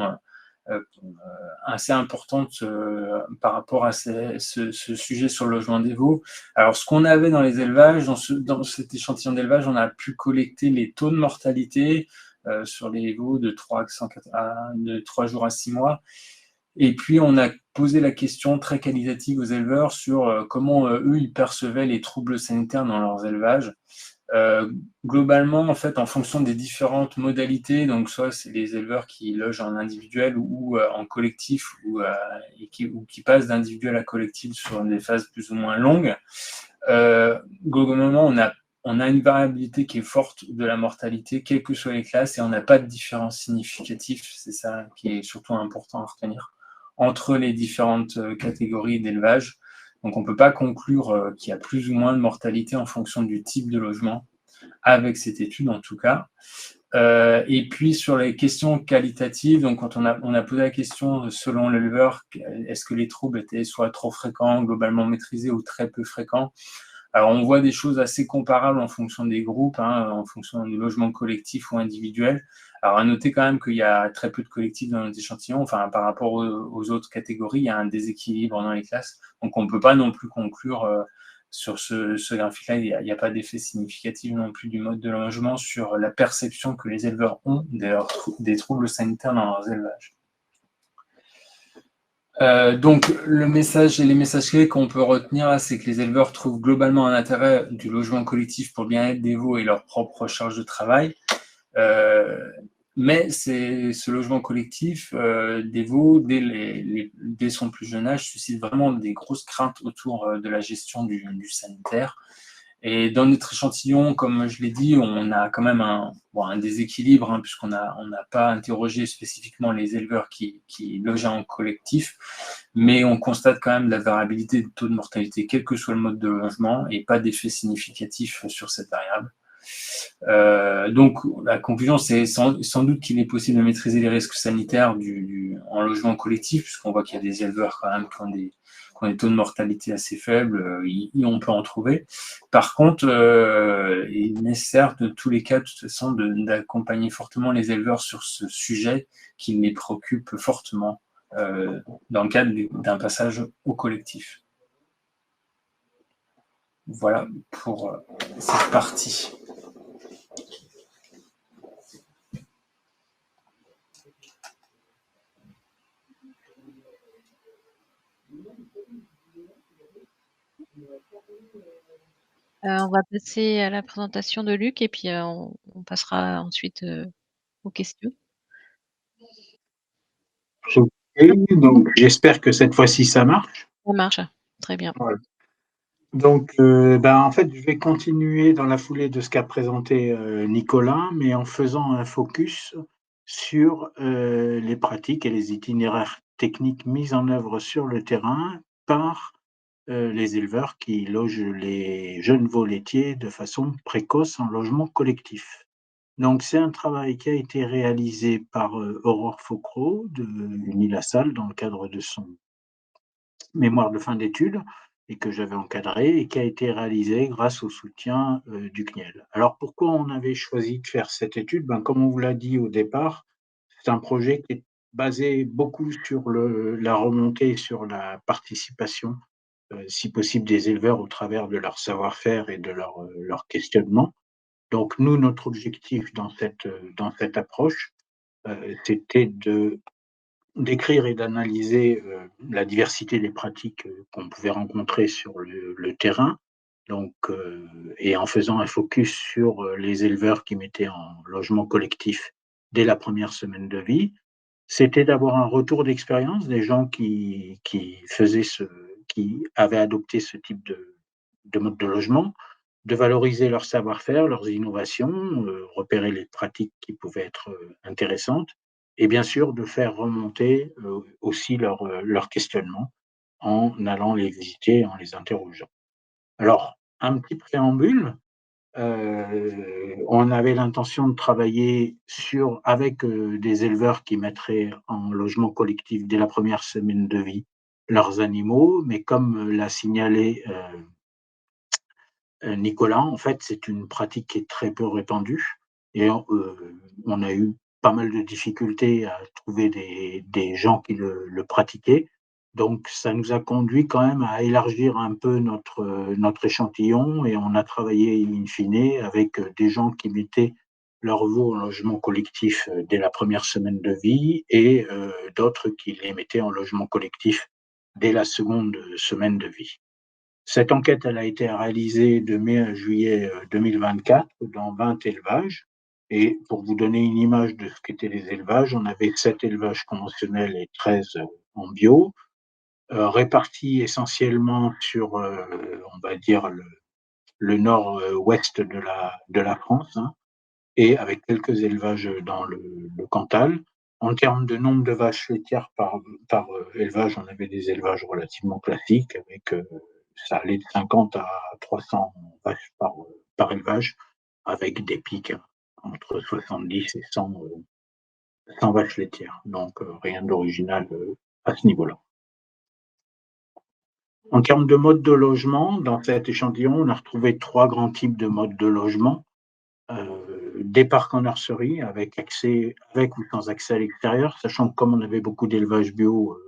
assez importante par rapport à ce sujet sur le logement des veaux. Alors, ce qu'on avait dans les élevages, dans cet échantillon d'élevage, on a pu collecter les taux de mortalité sur les veaux de 3 jours à 6 mois. Et puis, on a posé la question très qualitative aux éleveurs sur comment eux, ils percevaient les troubles sanitaires dans leurs élevages. Globalement, en fait, en fonction des différentes modalités, donc soit c'est les éleveurs qui logent en individuel ou en collectif ou qui passent d'individuel à collectif sur des phases plus ou moins longues, globalement, on a une variabilité qui est forte de la mortalité, quelles que soient les classes, et on n'a pas de différence significative, c'est ça qui est surtout important à retenir, entre les différentes catégories d'élevage. Donc on ne peut pas conclure qu'il y a plus ou moins de mortalité en fonction du type de logement, avec cette étude en tout cas. Et puis sur les questions qualitatives, donc quand on a posé la question selon l'éleveur, est-ce que les troubles étaient soit trop fréquents, globalement maîtrisés ou très peu fréquents? Alors on voit des choses assez comparables en fonction des groupes, hein, en fonction du logement collectif ou individuel. Alors à noter quand même qu'il y a très peu de collectifs dans notre échantillon, enfin par rapport aux autres catégories, il y a un déséquilibre dans les classes, donc on ne peut pas non plus conclure sur ce graphique-là, il n'y a pas d'effet significatif non plus du mode de logement sur la perception que les éleveurs ont des troubles sanitaires dans leurs élevages. Donc, le message et les messages clés qu'on peut retenir, c'est que les éleveurs trouvent globalement un intérêt du logement collectif pour le bien-être des veaux et leur propre charge de travail. Mais ce logement collectif des veaux, dès son plus jeune âge, suscite vraiment des grosses craintes autour de la gestion du sanitaire. Et dans notre échantillon, comme je l'ai dit, on a quand même un déséquilibre, hein, puisqu'on n'a pas interrogé spécifiquement les éleveurs qui logeaient en collectif, mais on constate quand même la variabilité du taux de mortalité, quel que soit le mode de logement, et pas d'effet significatif sur cette variable. Donc la conclusion, c'est sans doute qu'il est possible de maîtriser les risques sanitaires en logement collectif, puisqu'on voit qu'il y a des éleveurs quand même qui ont des taux de mortalité assez faibles, on peut en trouver. Par contre, il est nécessaire de tous les cas, de toute façon, d'accompagner fortement les éleveurs sur ce sujet qui les préoccupe fortement dans le cadre d'un passage au collectif. Voilà pour cette partie. On va passer à la présentation de Luc et puis on passera ensuite aux questions. Ok, donc j'espère que cette fois-ci ça marche. Ça marche, très bien. Ouais. Donc, en fait, je vais continuer dans la foulée de ce qu'a présenté Nicolas, mais en faisant un focus sur les pratiques et les itinéraires techniques mis en œuvre sur le terrain par les éleveurs qui logent les jeunes veaux laitiers de façon précoce en logement collectif. Donc, c'est un travail qui a été réalisé par Aurore Faucreau de l'UNILASAL dans le cadre de son mémoire de fin d'études et que j'avais encadré et qui a été réalisé grâce au soutien du CNIEL. Alors, pourquoi on avait choisi de faire cette étude? Comme on vous l'a dit au départ, c'est un projet qui est basé beaucoup sur la remontée, sur la participation, si possible, des éleveurs au travers de leur savoir-faire et de leur questionnement. Donc nous, notre objectif dans cette approche, c'était d'écrire et d'analyser la diversité des pratiques qu'on pouvait rencontrer sur le terrain, donc, et en faisant un focus sur les éleveurs qui mettaient en logement collectif dès la première semaine de vie. C'était d'avoir un retour d'expérience des gens qui avaient adopté ce type de mode de logement, de valoriser leur savoir-faire, leurs innovations, repérer les pratiques qui pouvaient être intéressantes et bien sûr de faire remonter aussi leur questionnement en allant les visiter, en les interrogeant. Alors, un petit préambule, on avait l'intention de travailler avec des éleveurs qui mettraient en logement collectif dès la première semaine de vie leurs animaux, mais comme l'a signalé Nicolas, en fait, c'est une pratique qui est très peu répandue et on a eu pas mal de difficultés à trouver des gens qui le pratiquaient. Donc ça nous a conduit quand même à élargir un peu notre échantillon et on a travaillé in fine avec des gens qui mettaient leurs veaux en logement collectif dès la première semaine de vie et d'autres qui les mettaient en logement collectif dès la seconde semaine de vie. Cette enquête, elle a été réalisée de mai à juillet 2024 dans 20 élevages. Et pour vous donner une image de ce qu'étaient les élevages, on avait 7 élevages conventionnels et 13 en bio, répartis essentiellement sur, on va dire, le nord-ouest de la France, hein, et avec quelques élevages dans le Cantal. En termes de nombre de vaches laitières par élevage, on avait des élevages relativement classiques avec ça allait de 50 à 300 vaches par élevage, avec des pics entre 70 et 100 vaches laitières. Donc rien d'original à ce niveau-là. En termes de mode de logement, dans cet échantillon, on a retrouvé 3 grands types de modes de logement. Des parcs en nurserie avec ou sans accès à l'extérieur, sachant que comme on avait beaucoup d'élevage bio,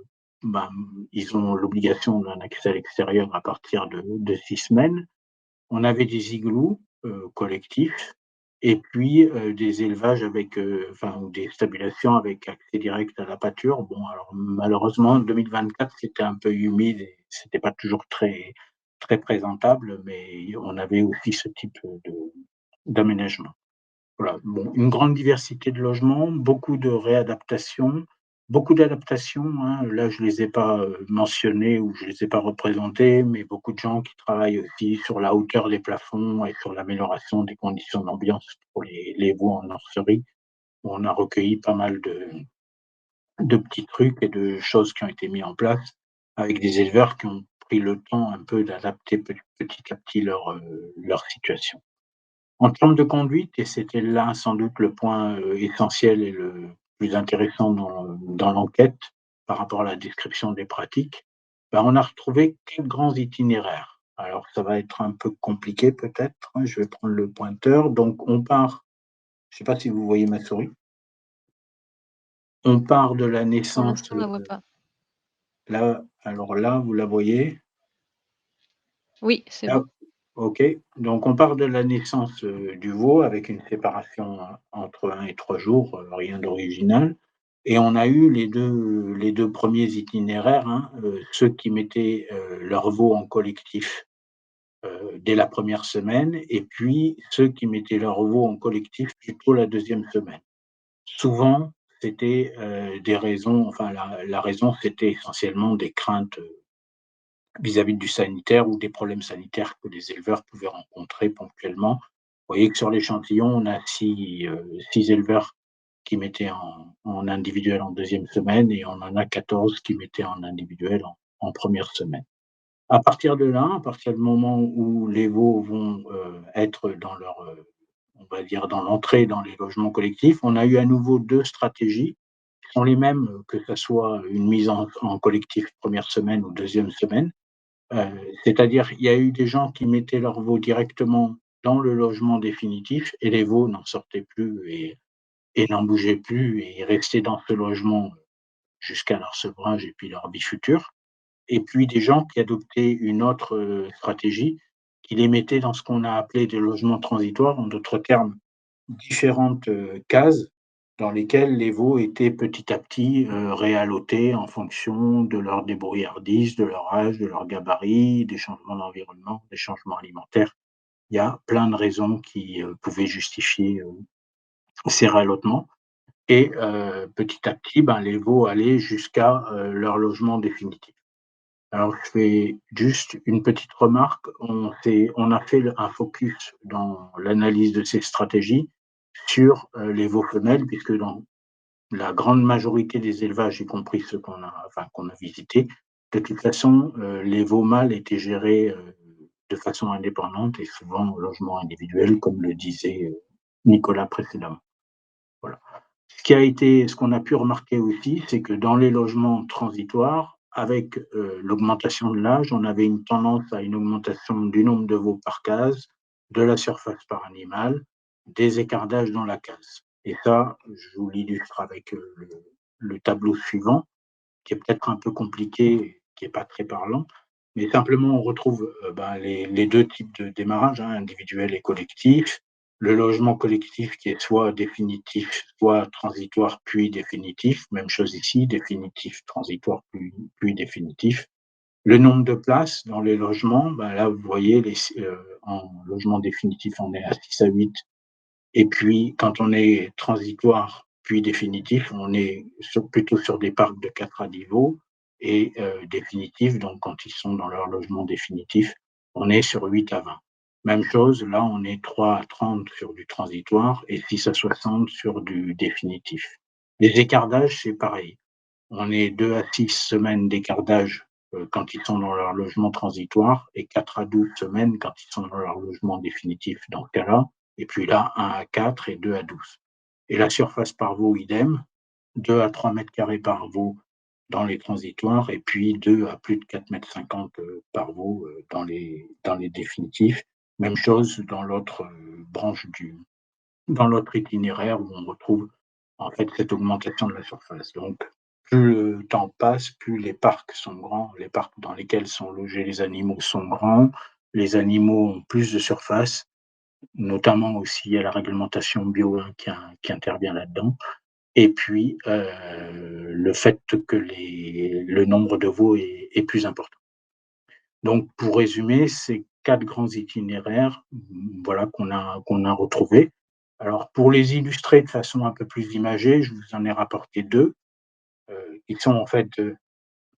ils ont l'obligation d'un accès à l'extérieur à partir de 6 semaines. On avait des igloos collectifs et puis des élevages avec, ou des stabulations avec accès direct à la pâture. Bon, alors malheureusement, en 2024, c'était un peu humide et c'était pas toujours très, très présentable, mais on avait aussi ce type d'aménagement. Voilà, bon, une grande diversité de logements, beaucoup de réadaptations, beaucoup d'adaptations, hein. Là, je les ai pas mentionnés ou je les ai pas représentés, mais beaucoup de gens qui travaillent aussi sur la hauteur des plafonds et sur l'amélioration des conditions d'ambiance pour les veaux en nurserie. On a recueilli pas mal de petits trucs et de choses qui ont été mis en place avec des éleveurs qui ont pris le temps un peu d'adapter petit à petit leur situation. En termes de conduite, et c'était là sans doute le point essentiel et le plus intéressant dans l'enquête par rapport à la description des pratiques, on a retrouvé 4 grands itinéraires. Alors ça va être un peu compliqué peut-être, hein, je vais prendre le pointeur. Donc on part, je ne sais pas si vous voyez ma souris. On part de la Pour naissance, l'instant, on la voit pas. là, alors là, vous la voyez? Oui, c'est Là, bon. OK. Donc on part de la naissance du veau avec une séparation entre 1 et 3 jours, rien d'original. Et on a eu les deux premiers itinéraires, hein, ceux qui mettaient leur veau en collectif dès la première semaine, et puis ceux qui mettaient leur veau en collectif plutôt la deuxième semaine. Souvent, c'était des raisons, enfin la raison, c'était essentiellement des craintes vis-à-vis du sanitaire ou des problèmes sanitaires que les éleveurs pouvaient rencontrer ponctuellement. Vous voyez que sur l'échantillon, on a 6 éleveurs qui mettaient en individuel en deuxième semaine et on en a 14 qui mettaient en individuel en première semaine. À partir de là, à partir du moment où les veaux vont être dans leur, on va dire dans l'entrée dans les logements collectifs, on a eu à nouveau 2 stratégies qui sont les mêmes, que ça soit une mise en collectif première semaine ou deuxième semaine. C'est-à-dire, il y a eu des gens qui mettaient leurs veaux directement dans le logement définitif et les veaux n'en sortaient plus et n'en bougeaient plus et restaient dans ce logement jusqu'à leur sevrage et puis leur vie future. Et puis des gens qui adoptaient une autre stratégie, qui les mettaient dans ce qu'on a appelé des logements transitoires, en d'autres termes, différentes cases dans lesquelles les veaux étaient petit à petit réallotés en fonction de leur débrouillardise, de leur âge, de leur gabarit, des changements d'environnement, des changements alimentaires. Il y a plein de raisons qui pouvaient justifier ces réallotements. Et petit à petit, les veaux allaient jusqu'à leur logement définitif. Alors je fais juste une petite remarque. On a fait un focus dans l'analyse de ces stratégies sur les veaux femelles, puisque dans la grande majorité des élevages, y compris ceux qu'on a visités, de toute façon, les veaux mâles étaient gérés de façon indépendante et souvent au logement individuel, comme le disait Nicolas précédemment. Voilà. Ce qu'on a pu remarquer aussi, c'est que dans les logements transitoires, avec l'augmentation de l'âge, on avait une tendance à une augmentation du nombre de veaux par case, de la surface par animal, des écarts d'âge dans la case. Et ça, je vous l'illustre avec le tableau suivant, qui est peut-être un peu compliqué, qui n'est pas très parlant, mais simplement on retrouve les 2 types de démarrage, hein, individuel et collectif. le logement collectif qui est soit définitif, soit transitoire, puis définitif. Même chose ici, définitif, transitoire, puis définitif. Le nombre de places dans les logements, là, vous voyez, en logement définitif, on est à 6 à 8. Et puis, quand on est transitoire, puis définitif, on est plutôt sur des parcs de 4 à 10 veaux. Et définitif, donc quand ils sont dans leur logement définitif, on est sur 8 à 20. Même chose, là, on est 3 à 30 sur du transitoire et 6 à 60 sur du définitif. Les écarts d'âge, c'est pareil. On est 2 à 6 semaines d'écart d'âge quand ils sont dans leur logement transitoire et 4 à 12 semaines quand ils sont dans leur logement définitif dans ce cas-là. Et puis là, 1 à 4 et 2 à 12. Et la surface par veau, idem, 2 à 3 mètres carrés par veau dans les transitoires et puis 2 à plus de 4,50 m par veau dans les définitifs. Même chose dans l'autre branche dans l'autre itinéraire où on retrouve en fait cette augmentation de la surface. Donc, plus le temps passe, plus les parcs sont grands, les parcs dans lesquels sont logés les animaux sont grands, les animaux ont plus de surface, notamment aussi il y a la réglementation bio qui intervient là-dedans. Et puis, le fait que le nombre de veaux est plus important. Donc, pour résumer, ces 4 grands itinéraires, voilà, qu'on a retrouvés. Alors, pour les illustrer de façon un peu plus imagée, je vous en ai rapporté 2, qui sont en fait,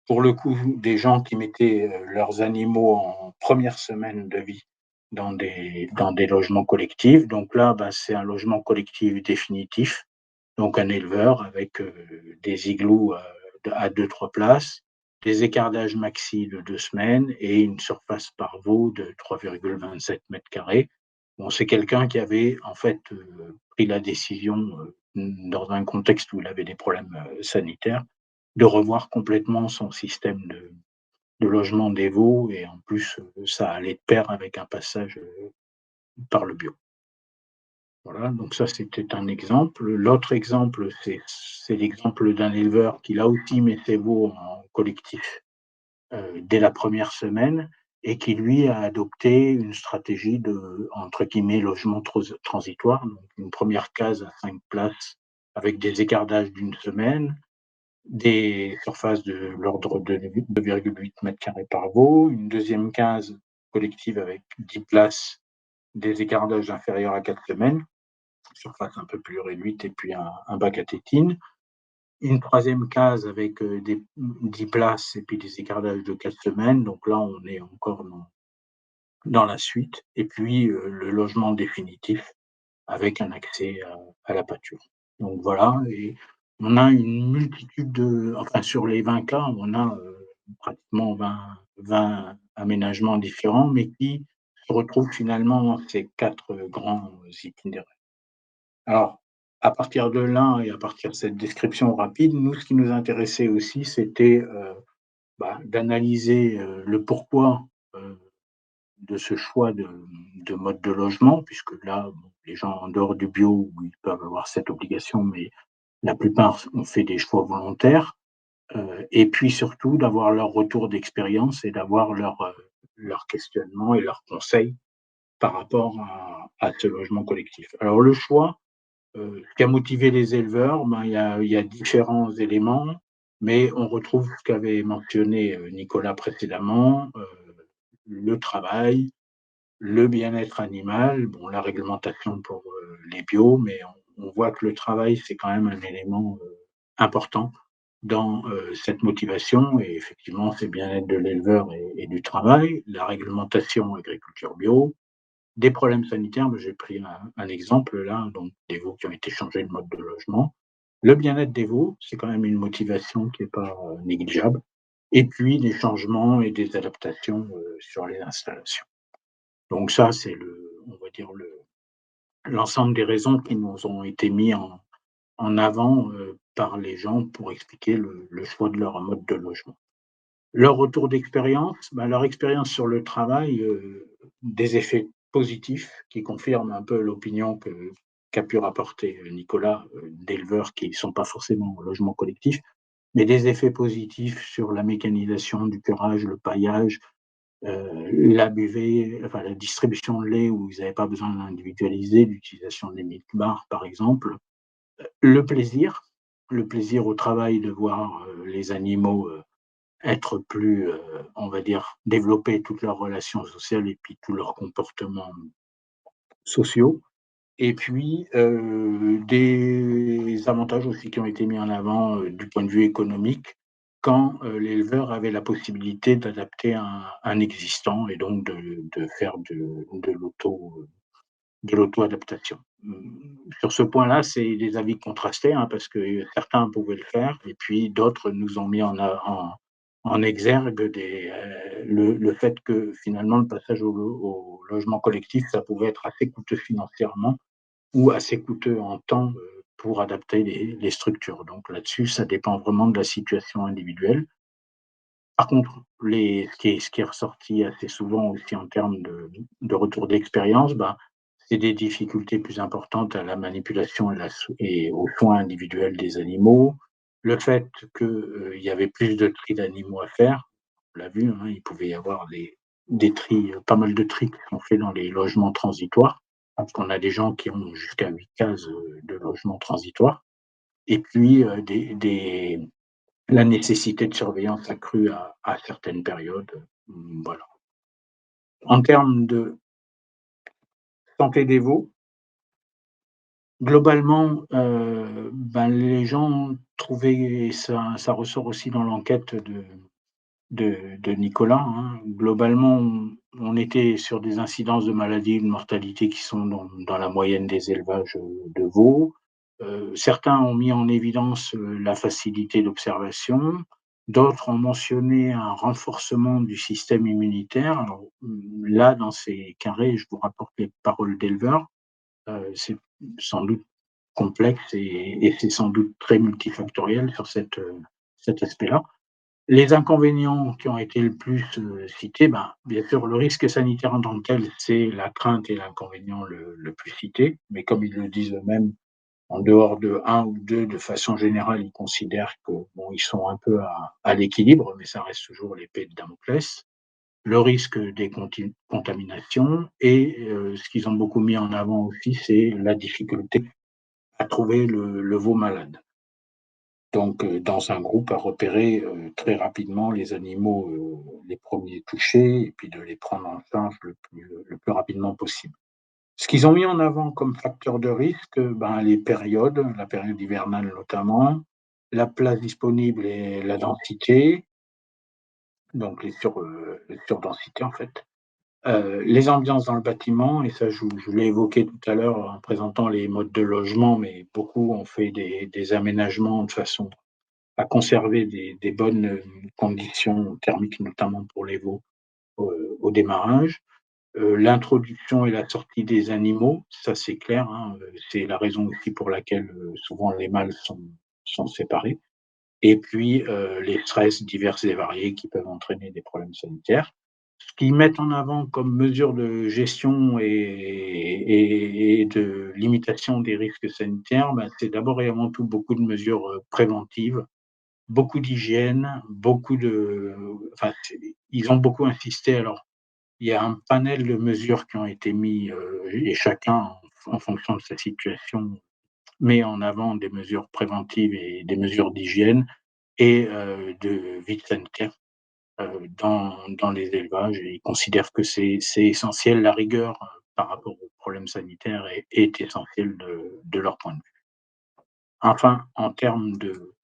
pour le coup, des gens qui mettaient, leurs animaux en première semaine de vie dans des logements collectifs. Donc là, c'est un logement collectif définitif, donc un éleveur avec, des igloos, à 2-3 places, des écarts d'âge maxi de 2 semaines et une surface par veau de 3,27 m². Bon, c'est quelqu'un qui avait en fait, pris la décision, dans un contexte où il avait des problèmes, sanitaires, de revoir complètement son système de logement des veaux et en plus, ça allait de pair avec un passage, par le bio. Voilà, donc ça, c'était un exemple. L'autre exemple, c'est l'exemple d'un éleveur qui, là aussi, met ses veaux en collectif, dès la première semaine et qui, lui, a adopté une stratégie de, entre guillemets, «logement transitoire». Donc une première case à 5 places avec des écarts d'âge d'1 semaine, des surfaces de l'ordre de 2,8 m² par veau, une deuxième case collective avec 10 places, des écarts d'âge inférieurs à 4 semaines, surface un peu plus réduite et puis un bac à tétine. Une troisième case avec, 10 places et puis des écarts d'âge de 4 semaines, donc là, on est encore dans la suite et puis, le logement définitif avec un accès à la pâture. Donc voilà, et on a une multitude enfin sur les 20 cas, on a, pratiquement 20 aménagements différents, mais qui se retrouvent finalement dans ces 4 grands itinéraires. Alors, à partir de là et à partir de cette description rapide, nous, ce qui nous intéressait aussi, c'était, d'analyser, le pourquoi, heu, de ce choix de mode de logement, puisque là, bon, les gens en dehors du bio, ils peuvent avoir cette obligation, mais la plupart ont fait des choix volontaires, et puis surtout d'avoir leur retour d'expérience et d'avoir leur questionnement et leurs conseils par rapport à ce logement collectif. Alors le choix, ce qui a motivé les éleveurs, il y a différents éléments, mais on retrouve ce qu'avait mentionné, Nicolas précédemment, le travail, le bien-être animal, bon, la réglementation pour, les bio, mais on voit que le travail, c'est quand même un élément, important dans, cette motivation et effectivement, c'est bien-être de l'éleveur et du travail, la réglementation agriculture bio, des problèmes sanitaires, j'ai pris un exemple là, donc des veaux qui ont été changés de mode de logement. Le bien-être des veaux, c'est quand même une motivation qui est pas, négligeable et puis des changements et des adaptations, sur les installations. Donc ça, c'est on va dire l'ensemble des raisons qui nous ont été mis en avant, par les gens pour expliquer le choix de leur mode de logement. Leur retour d'expérience, leur expérience sur le travail, des effets positifs qui confirment un peu l'opinion qu'a pu rapporter, Nicolas, d'éleveurs qui ne sont pas forcément en logement collectif, mais des effets positifs sur la mécanisation du curage, le paillage, la buvée, enfin la distribution de lait où ils n'avaient pas besoin d'individualiser, l'utilisation des milk bars par exemple. Le plaisir au travail de voir, les animaux, être plus, on va dire, développer toutes leurs relations sociales et puis tous leurs comportements sociaux. Et puis, des avantages aussi qui ont été mis en avant, du point de vue économique, quand, l'éleveur avait la possibilité d'adapter un existant et donc de faire de l'auto-adaptation. Sur ce point-là, c'est des avis contrastés, hein, parce que certains pouvaient le faire et puis d'autres nous ont mis en exergue le fait que finalement le passage au logement collectif, ça pouvait être assez coûteux financièrement ou assez coûteux en temps, pour adapter les structures. Donc là-dessus, ça dépend vraiment de la situation individuelle. Par contre, ce qui est ressorti assez souvent aussi en termes de retour d'expérience, bah, c'est des difficultés plus importantes à la manipulation et aux soins individuels des animaux. Le fait qu'il y avait plus de tri d'animaux à faire, on l'a vu, hein, il pouvait y avoir des tris, pas mal de tris qui sont faits dans les logements transitoires, parce qu'on a des gens qui ont jusqu'à 8 cases, de logements transitoires et puis, la nécessité de surveillance accrue à certaines périodes, voilà. En termes de santé des veaux, globalement, ben, les gens trouvaient, et ça ressort aussi dans l'enquête de Nicolas, hein, globalement, on était sur des incidences de maladies, de mortalité qui sont dans la moyenne des élevages, de veaux. Certains ont mis en évidence, la facilité d'observation, d'autres ont mentionné un renforcement du système immunitaire. Alors, là, dans ces carrés, je vous rapporte les paroles d'éleveurs, c'est sans doute complexe et c'est sans doute très multifactoriel sur cet aspect-là. Les inconvénients qui ont été le plus, cités, ben, bien sûr, le risque sanitaire en tant que tel, c'est la crainte et l'inconvénient le plus cité, mais comme ils le disent eux-mêmes, en dehors de un ou 2, de façon générale, ils considèrent que, bon, ils sont un peu à l'équilibre, mais ça reste toujours l'épée de Damoclès. Le risque des contaminations et ce qu'ils ont beaucoup mis en avant aussi, c'est la difficulté à trouver le veau malade. Donc, dans un groupe, à repérer, très rapidement les animaux, les premiers touchés et puis de les prendre en charge le plus rapidement possible. Ce qu'ils ont mis en avant comme facteur de risque, ben, les périodes, la période hivernale notamment, la place disponible et la densité, donc les surdensités en fait. Les ambiances dans le bâtiment et ça je l'ai évoqué tout à l'heure en présentant les modes de logement, mais beaucoup ont fait des aménagements de façon à conserver des bonnes, conditions thermiques, notamment pour les veaux, au démarrage. L'introduction et la sortie des animaux, ça c'est clair, hein, c'est la raison aussi pour laquelle, souvent les mâles sont séparés et puis, les stress divers et variés qui peuvent entraîner des problèmes sanitaires. Ce qu'ils mettent en avant comme mesure de gestion et de limitation des risques sanitaires, bah, c'est d'abord et avant tout beaucoup de mesures, préventives, beaucoup d'hygiène, enfin, ils ont beaucoup insisté. Alors, il y a un panel de mesures qui ont été mis, et chacun en fonction de sa situation, met en avant des mesures préventives et des mesures d'hygiène et de vie sanitaire, dans les élevages et ils considèrent que c'est essentiel. La rigueur, par rapport aux problèmes sanitaires est essentielle de leur point de vue. Enfin, en termes de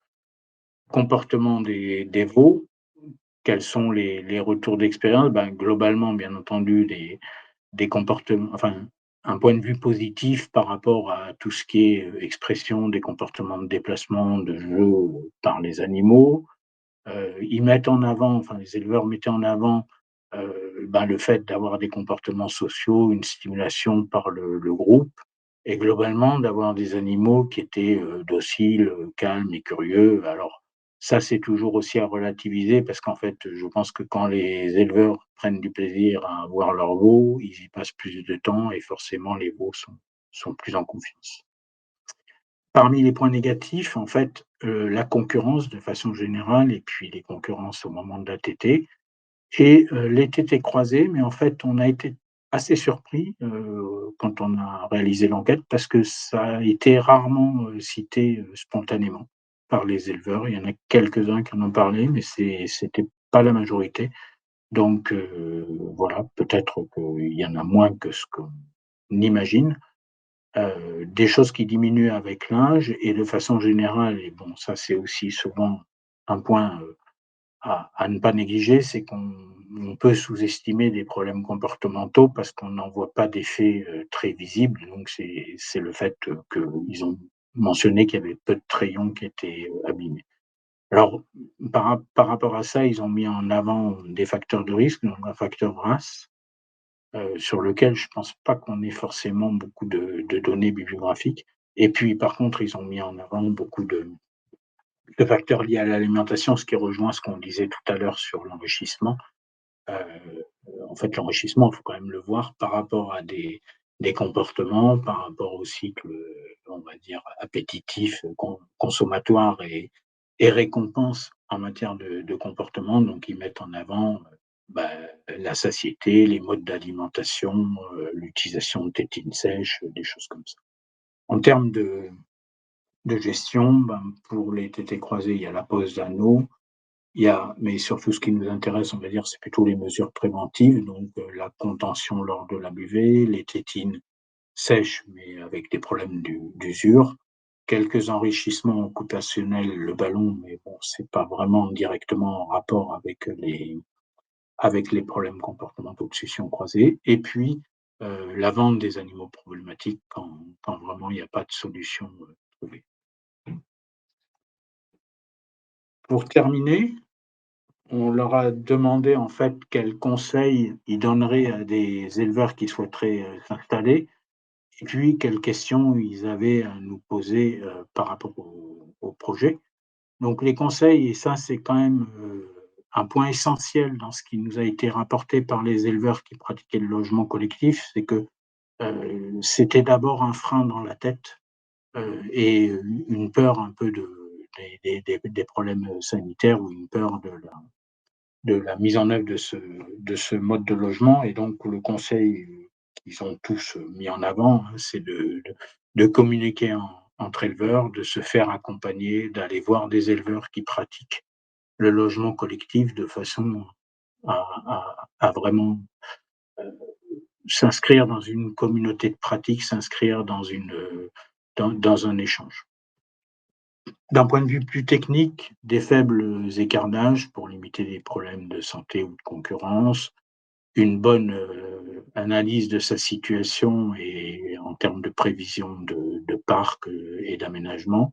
comportement des veaux, quels sont les retours d'expérience? Ben, globalement, bien entendu, des comportements, enfin, un point de vue positif par rapport à tout ce qui est, expression des comportements de déplacement, de jeu par les animaux. Ils mettent en avant, enfin les éleveurs mettaient en avant, ben, le fait d'avoir des comportements sociaux, une stimulation par le groupe et globalement d'avoir des animaux qui étaient, dociles, calmes et curieux. Alors ça, c'est toujours aussi à relativiser parce qu'en fait, je pense que quand les éleveurs prennent du plaisir à avoir leurs veaux, ils y passent plus de temps et forcément les veaux sont plus en confiance. Parmi les points négatifs, en fait, la concurrence de façon générale et puis les concurrences au moment de l'ATT et les tétés croisés, mais en fait, on a été assez surpris, quand on a réalisé l'enquête parce que ça a été rarement, cité, spontanément par les éleveurs. Il y en a quelques-uns qui en ont parlé, mais c'était pas la majorité. Donc voilà, peut-être qu'il y en a moins que ce qu'on imagine. Des choses qui diminuent avec l'âge et de façon générale et bon, ça, c'est aussi souvent un point, à ne pas négliger, c'est qu'on peut sous-estimer des problèmes comportementaux parce qu'on n'en voit pas d'effet, très visible. Donc c'est le fait, qu'ils ont mentionné qu'il y avait peu de crayons qui étaient, abîmés. Alors, par rapport à ça, ils ont mis en avant des facteurs de risque, donc un facteur race, sur lequel je pense pas qu'on ait forcément beaucoup de données bibliographiques et puis, par contre, ils ont mis en avant beaucoup de facteurs liés à l'alimentation, ce qui rejoint ce qu'on disait tout à l'heure sur l'enrichissement. En fait, l'enrichissement, il faut quand même le voir par rapport à des comportements, par rapport au cycle, on va dire, appétitif, consommatoire et récompense en matière de comportement. Donc, ils mettent en avant bah, la satiété, les modes d'alimentation, l'utilisation de tétines sèches, des choses comme ça. En termes de gestion, ben, pour les tétés croisés, il y a la pose d'anneaux, mais surtout ce qui nous intéresse, on va dire, c'est plutôt les mesures préventives, donc la contention lors de la buvée, les tétines sèches, mais avec des problèmes d'usure, quelques enrichissements occupationnels, le ballon, mais bon, c'est pas vraiment directement en rapport avec les problèmes comportementaux de session croisée, et puis la vente des animaux problématiques quand vraiment il n'y a pas de solution trouvée. Pour terminer, on leur a demandé en fait quels conseils ils donneraient à des éleveurs qui souhaiteraient, s'installer et puis quelles questions ils avaient à nous poser, par rapport au projet. Donc les conseils et ça c'est quand même, un point essentiel dans ce qui nous a été rapporté par les éleveurs qui pratiquaient le logement collectif, c'est que, c'était d'abord un frein dans la tête, et une peur un peu des problèmes, sanitaires ou une peur de la mise en œuvre de ce mode de logement et donc le conseil qu'ils ont tous mis en avant, hein, c'est de communiquer entre éleveurs, de se faire accompagner, d'aller voir des éleveurs qui pratiquent le logement collectif de façon à vraiment s'inscrire dans une communauté de pratique, s'inscrire dans un échange. D'un point de vue plus technique, des faibles écarts d'âge pour limiter les problèmes de santé ou de concurrence, une bonne, analyse de sa situation et en termes de prévision de parc, et d'aménagement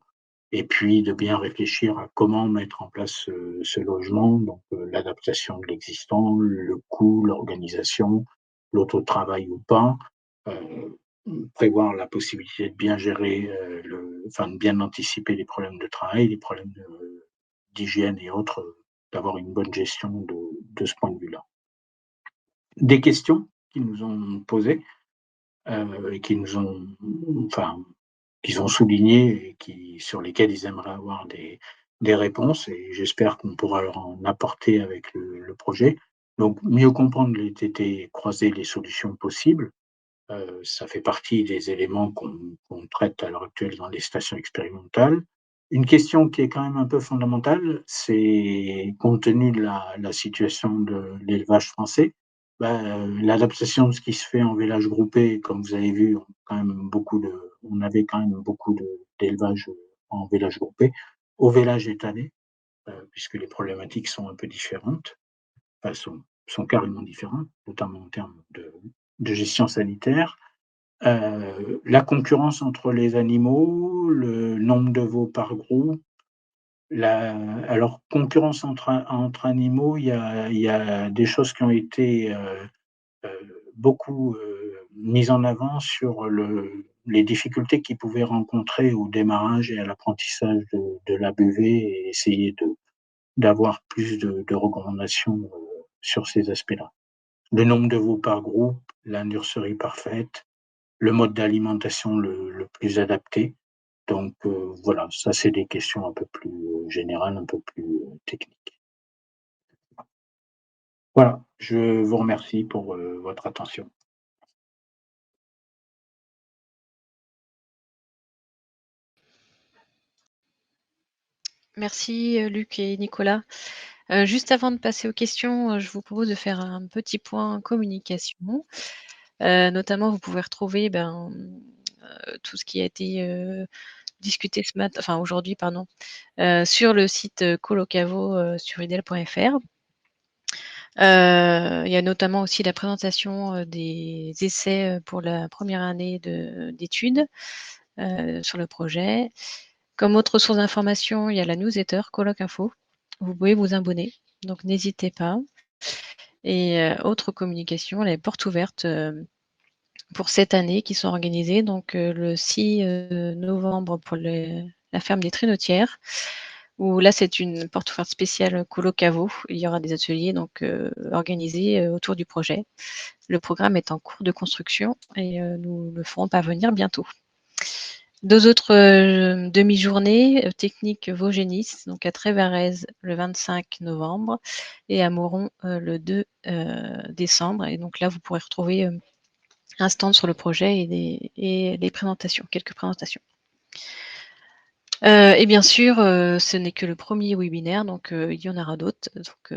et puis de bien réfléchir à comment mettre en place ce logement, donc l'adaptation de l'existant, le coût, l'organisation, l'autotravail ou pas, prévoir la possibilité de bien gérer, de bien anticiper les problèmes de travail, les problèmes d'hygiène et autres, d'avoir une bonne gestion de ce point de vue-là. Des questions qu'ils nous ont posées, et qui nous ont enfin, qu'ils ont soulignées et sur lesquelles ils aimeraient avoir des réponses et j'espère qu'on pourra leur en apporter avec le projet. Donc mieux comprendre les TT croiser les solutions possibles, ça fait partie des éléments qu'on traite à l'heure actuelle dans les stations expérimentales. Une question qui est quand même un peu fondamentale, c'est compte tenu de la situation de l'élevage français, l'adaptation de ce qui se fait en village groupé, comme vous avez vu, on avait quand même beaucoup d'élevage en village groupé, au village étalé, puisque les problématiques sont un peu différentes, enfin sont carrément différentes, notamment en termes de gestion sanitaire. La concurrence entre les animaux, le nombre de veaux par groupe, alors concurrence entre animaux, il y a des choses qui ont été, beaucoup, mises en avant sur les difficultés qu'ils pouvaient rencontrer au démarrage et à l'apprentissage de la buvée et essayer d'avoir plus de recommandations, sur ces aspects-là. Le nombre de veaux par groupe, la nurserie parfaite, le mode d'alimentation le plus adapté. Donc voilà, ça c'est des questions un peu plus, générales, un peu plus, techniques. Voilà, je vous remercie pour votre attention. Merci, Luc et Nicolas. Juste avant de passer aux questions, je vous propose de faire un petit point communication. Notamment, vous pouvez retrouver, tout ce qui a été, discuté aujourd'hui, pardon, sur le site, Colocavo, sur idel.fr. Il y a notamment aussi la présentation, des essais, pour la première année d'études, sur le projet. Comme autre source d'information, il y a la newsletter Coloc Info. Vous pouvez vous abonner, donc n'hésitez pas. Et autre communication, les portes ouvertes, pour cette année qui sont organisées. Donc le 6 novembre pour la ferme des Trénotières, où là c'est une porte ouverte spéciale Colocavo. Il y aura des ateliers donc organisés autour du projet. Le programme est en cours de construction et nous le ferons parvenir bientôt. 2 autres demi-journées techniques Vosgenis, donc à Trévarez le 25 novembre et à Moron le 2 décembre. Et donc là, vous pourrez retrouver un stand sur le projet et des présentations, quelques présentations. Et bien sûr, ce n'est que le premier webinaire, donc il y en aura d'autres. Donc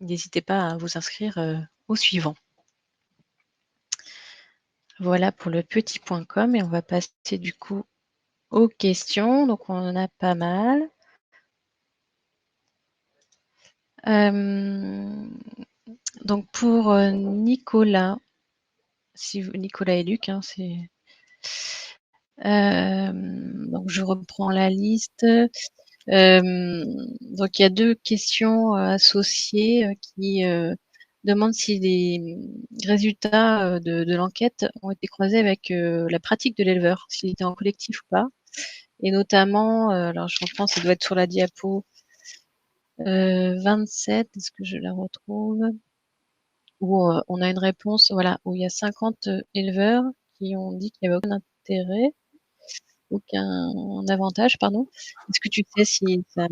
n'hésitez pas à vous inscrire au suivant. Voilà pour le petit point com et on va passer du coup aux questions. Donc on en a pas mal. Donc pour Nicolas, Nicolas et Luc, hein, c'est. Donc je reprends la liste. Donc il y a 2 questions associées qui demandent si les résultats de l'enquête ont été croisés avec la pratique de l'éleveur, s'il était en collectif ou pas. Et notamment, alors je reprends, ça doit être sur la diapo 27, est-ce que je la retrouve? Où on a une réponse, voilà, où il y a 50 éleveurs qui ont dit qu'il n'y avait aucun intérêt, aucun avantage, pardon. Est-ce que tu sais si ça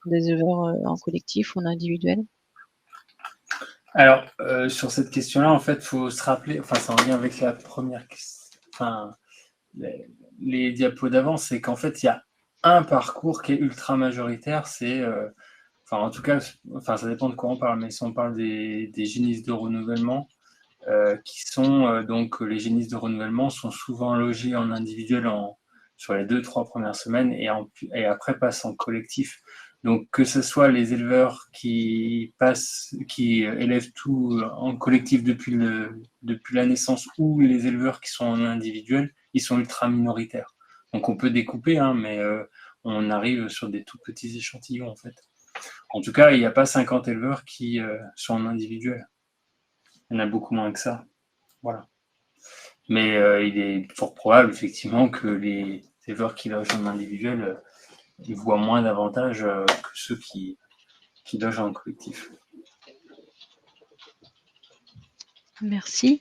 des éleveurs en collectif ou en individuel? Alors, sur cette question-là, en fait, il faut se rappeler, enfin, c'est en lien avec la première question, enfin, les diapos d'avant, c'est qu'en fait, il y a un parcours qui est ultra majoritaire, c'est, enfin, en tout cas, enfin, ça dépend de quoi on parle, mais si on parle des génisses de renouvellement, qui sont donc les génisses de renouvellement sont souvent logés en individuel sur les 2-3 premières semaines et après passent en collectif. Donc que ce soit les éleveurs qui élèvent tout en collectif depuis la naissance ou les éleveurs qui sont en individuel, ils sont ultra minoritaires. Donc on peut découper, hein, mais on arrive sur des tout petits échantillons en fait. En tout cas, il n'y a pas 50 éleveurs qui sont en individuel. Il y en a beaucoup moins que ça. Voilà. Mais il est fort probable, effectivement, que les éleveurs qui logent en individuel ils voient moins d'avantages que ceux qui logent en collectif. Merci.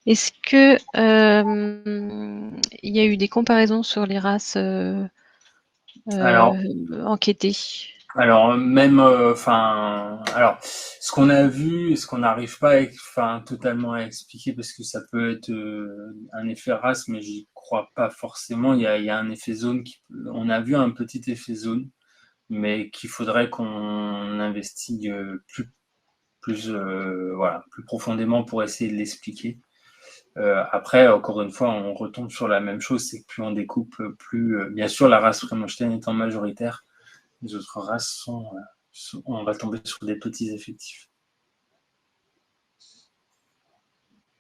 Est-ce que il y a eu des comparaisons sur les races enquêtées? Alors même, alors ce qu'on a vu, ce qu'on n'arrive pas totalement à expliquer parce que ça peut être un effet race, mais j'y crois pas forcément. Il y a un effet zone. On a vu un petit effet zone, mais qu'il faudrait qu'on investigue plus profondément pour essayer de l'expliquer. Après, encore une fois, on retombe sur la même chose, c'est que plus on découpe, plus bien sûr la race Frémonstein étant majoritaire, les autres races on va tomber sur des petits effectifs.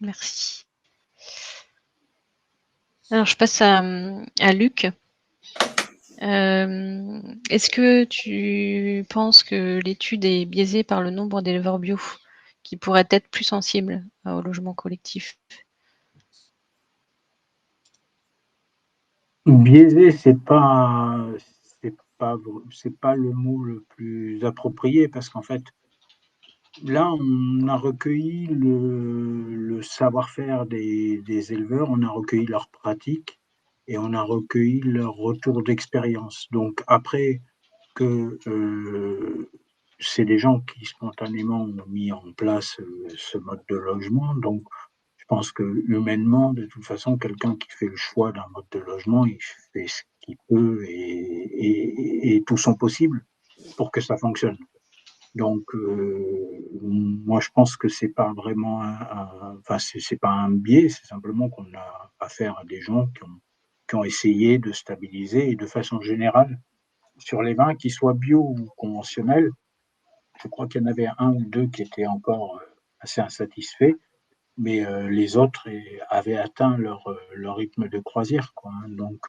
Merci. Alors je passe à Luc. Est-ce que tu penses que l'étude est biaisée par le nombre d'éleveurs bio qui pourraient être plus sensibles au logement collectif? Biaisé, c'est pas le mot le plus approprié parce qu'en fait, là, on a recueilli le savoir-faire des éleveurs, on a recueilli leurs pratiques et on a recueilli leur retour d'expérience. Donc après que c'est des gens qui spontanément ont mis en place ce mode de logement. Donc, je pense que humainement, de toute façon, quelqu'un qui fait le choix d'un mode de logement, il fait ce qu'il peut et tout son possible pour que ça fonctionne. Donc, moi, je pense que c'est pas vraiment enfin, c'est pas un biais, c'est simplement qu'on a affaire à des gens qui ont essayé de stabiliser et de façon générale, sur les vins, qu'ils soient bio ou conventionnels, je crois qu'il y en avait un ou deux qui étaient encore assez insatisfaits, mais les autres avaient atteint leur rythme de croisière, quoi, hein. Donc,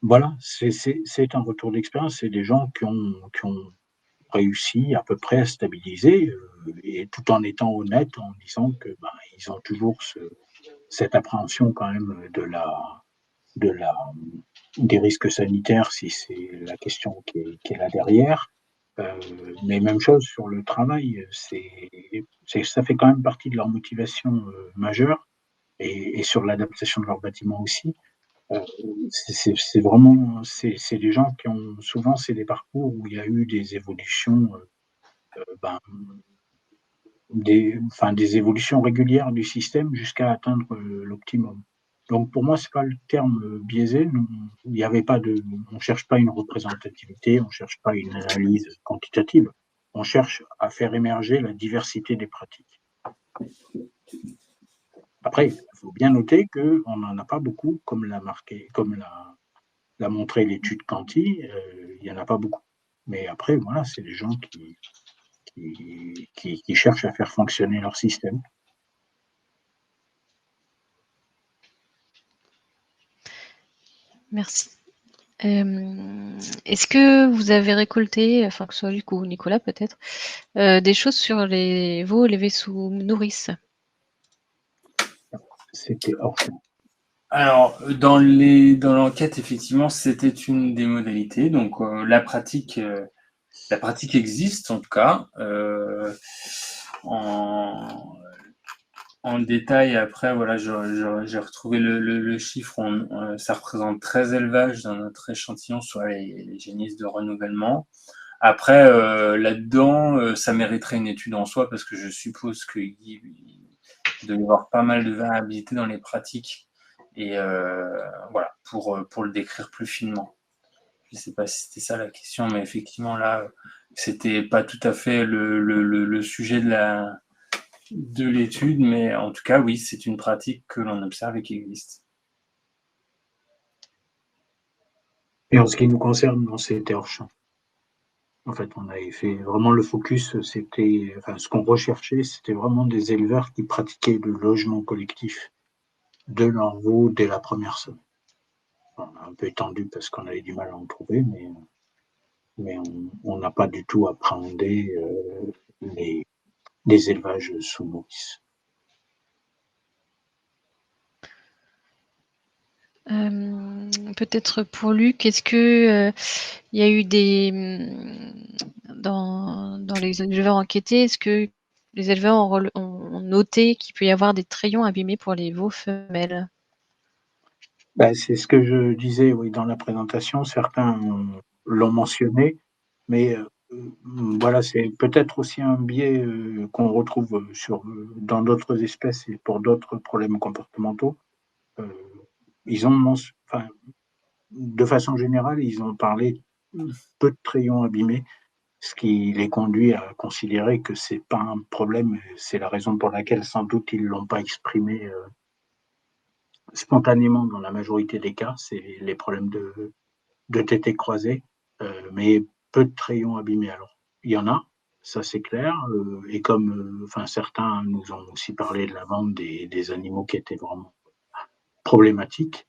voilà, c'est un retour d'expérience. C'est des gens qui ont réussi à peu près à stabiliser, et tout en étant honnêtes, en disant que, ben, ils ont toujours cette appréhension quand même de la, des risques sanitaires, si c'est la question qui est là derrière. Mais même chose sur le travail, ça fait quand même partie de leur motivation majeure, et sur l'adaptation de leur bâtiment aussi. C'est vraiment, c'est des gens qui ont souvent, c'est des parcours où il y a eu des évolutions, ben, des évolutions régulières du système jusqu'à atteindre l'optimum. Donc pour moi, c'est pas le terme biaisé. Il n'y avait pas de, on cherche pas une représentativité, on cherche pas une analyse quantitative. On cherche à faire émerger la diversité des pratiques. Après, il faut bien noter qu'on n'en a pas beaucoup, comme l'a montré l'étude Canty, il n'y en a pas beaucoup. Mais après, voilà, c'est des gens qui cherchent à faire fonctionner leur système. Merci. Est-ce que vous avez récolté, enfin que ce soit Luc ou Nicolas peut-être, des choses sur les veaux élevés sous nourrice? C'était hors champ. Alors, dans l'enquête, effectivement, c'était une des modalités. Donc, la pratique existe, en tout cas. En détail, après, voilà, j'ai retrouvé le chiffre. Ça représente 13 élevages dans notre échantillon sur les génisses de renouvellement. Après, là-dedans, ça mériterait une étude en soi, parce que je suppose qu'il doit y avoir pas mal de variabilité dans les pratiques. Et voilà, pour le décrire plus finement. Je ne sais pas si c'était ça la question, mais effectivement, là, c'était pas tout à fait le sujet de l'étude, mais en tout cas, oui, c'est une pratique que l'on observe et qui existe. Et en ce qui nous concerne, non, c'était hors champ. En fait, on avait fait vraiment le focus, enfin, ce qu'on recherchait, c'était vraiment des éleveurs qui pratiquaient le logement collectif de leurs veaux dès la première semaine. On a un peu étendu parce qu'on avait du mal à en trouver, mais on n'a pas du tout appréhendé les élevages sous nourrice. Peut-être pour Luc, est-ce que il y a eu dans les éleveurs enquêtés, est-ce que les éleveurs ont noté qu'il peut y avoir des trayons abîmés pour les veaux femelles? Ben, c'est ce que je disais, oui, dans la présentation. Certains l'ont mentionné, mais voilà, c'est peut-être aussi un biais qu'on retrouve dans d'autres espèces et pour d'autres problèmes comportementaux. Ils ont, enfin, de façon générale, ils ont parlé peu de crayons abîmés, ce qui les conduit à considérer que c'est pas un problème. C'est la raison pour laquelle sans doute ils l'ont pas exprimé spontanément dans la majorité des cas. C'est les problèmes de tétés croisés, mais peu de crayons abîmés. Alors, il y en a, ça c'est clair, et comme enfin, certains nous ont aussi parlé de la vente des animaux qui étaient vraiment problématiques.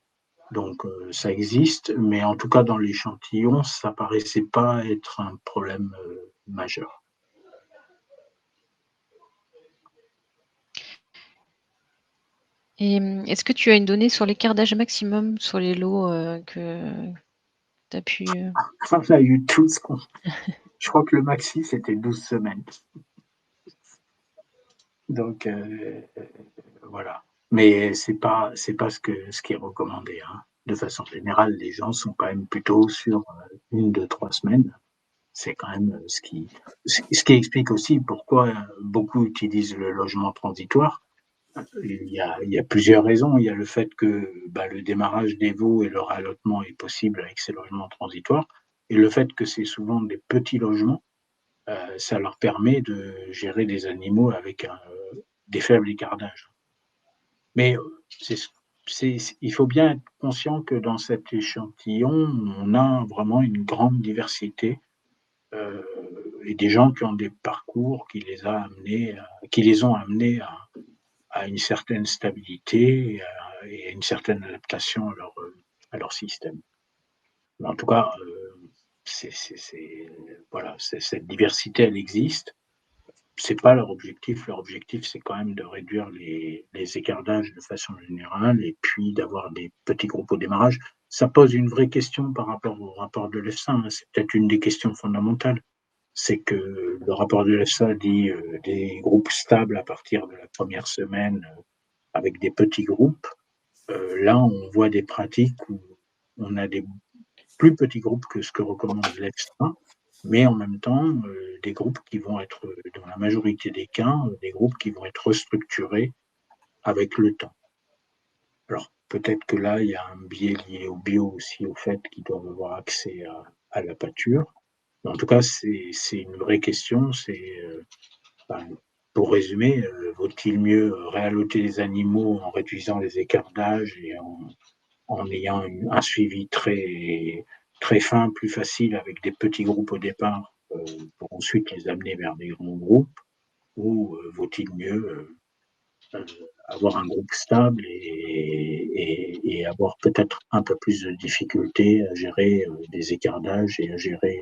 Donc ça existe, mais en tout cas dans l'échantillon, ça paraissait pas être un problème majeur. Et est-ce que tu as une donnée sur l'écart d'âge maximum sur les lots que tu as pu. On a eu tout ce qu'on. Je crois que le maxi c'était 12 semaines. Donc voilà. Mais c'est pas ce qui est recommandé, hein. De façon générale, les gens sont quand même plutôt sur 1, 2, 3 semaines. C'est quand même ce qui explique aussi pourquoi beaucoup utilisent le logement transitoire. Il y a plusieurs raisons. Il y a le fait que le démarrage des veaux et leur allotement est possible avec ces logements transitoires, et le fait que c'est souvent des petits logements, ça leur permet de gérer des animaux avec des faibles écartages. Mais il faut bien être conscient que dans cet échantillon, on a vraiment une grande diversité, et des gens qui ont des parcours qui les ont amenés à une certaine stabilité et à une certaine adaptation à leur système. Mais en tout cas, voilà, cette diversité, elle existe. C'est pas leur objectif. Leur objectif, c'est quand même de réduire les écartages de façon générale et puis d'avoir des petits groupes au démarrage. Ça pose une vraie question par rapport au rapport de l'EFSA, hein. C'est peut-être une des questions fondamentales. C'est que le rapport de l'EFSA dit des groupes stables à partir de la première semaine, avec des petits groupes. Là, on voit des pratiques où on a des plus petits groupes que ce que recommande l'EFSA, mais en même temps, des groupes qui vont être, dans la majorité des cas, des groupes qui vont être restructurés avec le temps. Alors, peut-être que là, il y a un biais lié au bio aussi, au fait qu'ils doivent avoir accès à la pâture. Mais en tout cas, c'est une vraie question. Pour résumer, vaut-il mieux réalloter les animaux en réduisant les écartages et en ayant un suivi très, très fin, plus facile, avec des petits groupes au départ, pour ensuite les amener vers des grands groupes, ou vaut-il mieux avoir un groupe stable et avoir peut-être un peu plus de difficultés à gérer des écartages et à gérer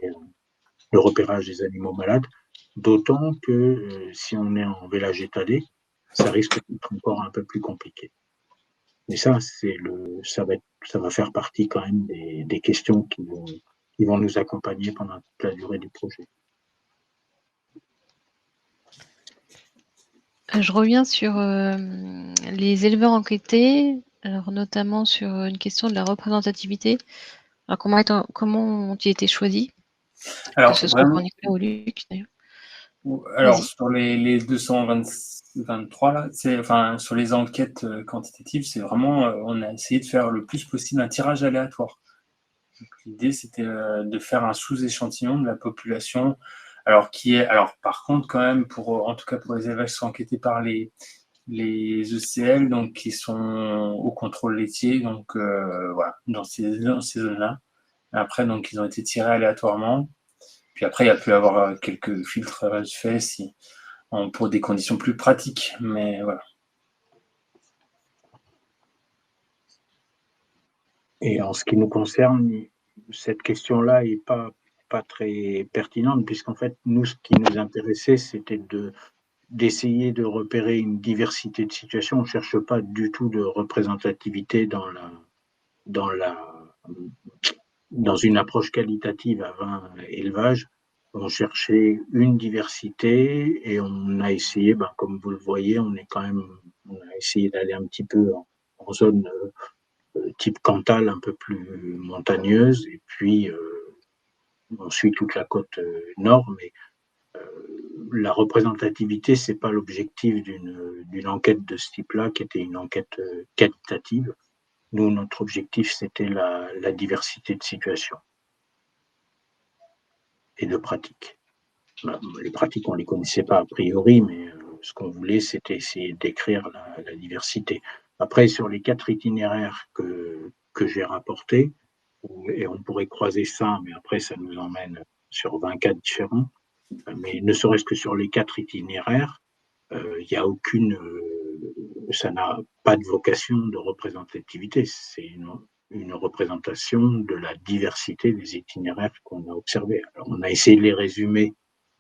le repérage des animaux malades, d'autant que si on est en village étalé, ça risque d'être encore un peu plus compliqué. Mais ça va faire partie quand même des questions qui vont nous accompagner pendant toute la durée du projet. Je reviens sur les éleveurs enquêtés, alors notamment sur une question de la représentativité. Alors comment ont-ils été choisis? Alors, Que ce soit pour Nicolas ou Luc, d'ailleurs. Alors, Vas-y. sur les 223, là, sur les enquêtes quantitatives, c'est vraiment, on a essayé de faire le plus possible un tirage aléatoire. L'idée, c'était de faire un sous-échantillon de la population, alors par contre, quand même, en tout cas pour les élevages qui sont enquêtés par les ECL, donc qui sont au contrôle laitier, donc voilà, dans ces zones-là. Après, donc, ils ont été tirés aléatoirement. Puis après, il y a pu avoir quelques filtres faits pour des conditions plus pratiques, mais voilà. Et en ce qui nous concerne, cette question-là n'est pas très pertinente, puisqu'en fait, nous, ce qui nous intéressait, c'était d'essayer de repérer une diversité de situations. On ne cherche pas du tout de représentativité dans une approche qualitative à 20 élevages. On cherchait une diversité et on a essayé, comme vous le voyez, on a essayé d'aller un petit peu en zone type Cantal, un peu plus montagneuse, et puis on suit toute la côte nord, mais la représentativité, c'est pas l'objectif d'une enquête de ce type-là, qui était une enquête qualitative. Nous, notre objectif, c'était la diversité de situations et de pratiques. Les pratiques, on ne les connaissait pas a priori, mais ce qu'on voulait, c'était essayer de décrire la diversité. Après, sur les 4 itinéraires que j'ai rapportés, et on pourrait croiser ça, mais après, ça nous emmène sur 20 cas différents, mais ne serait-ce que sur les 4 itinéraires, il y a ça n'a pas de vocation de représentativité, c'est une représentation de la diversité des itinéraires qu'on a observés. Alors, on a essayé de les résumer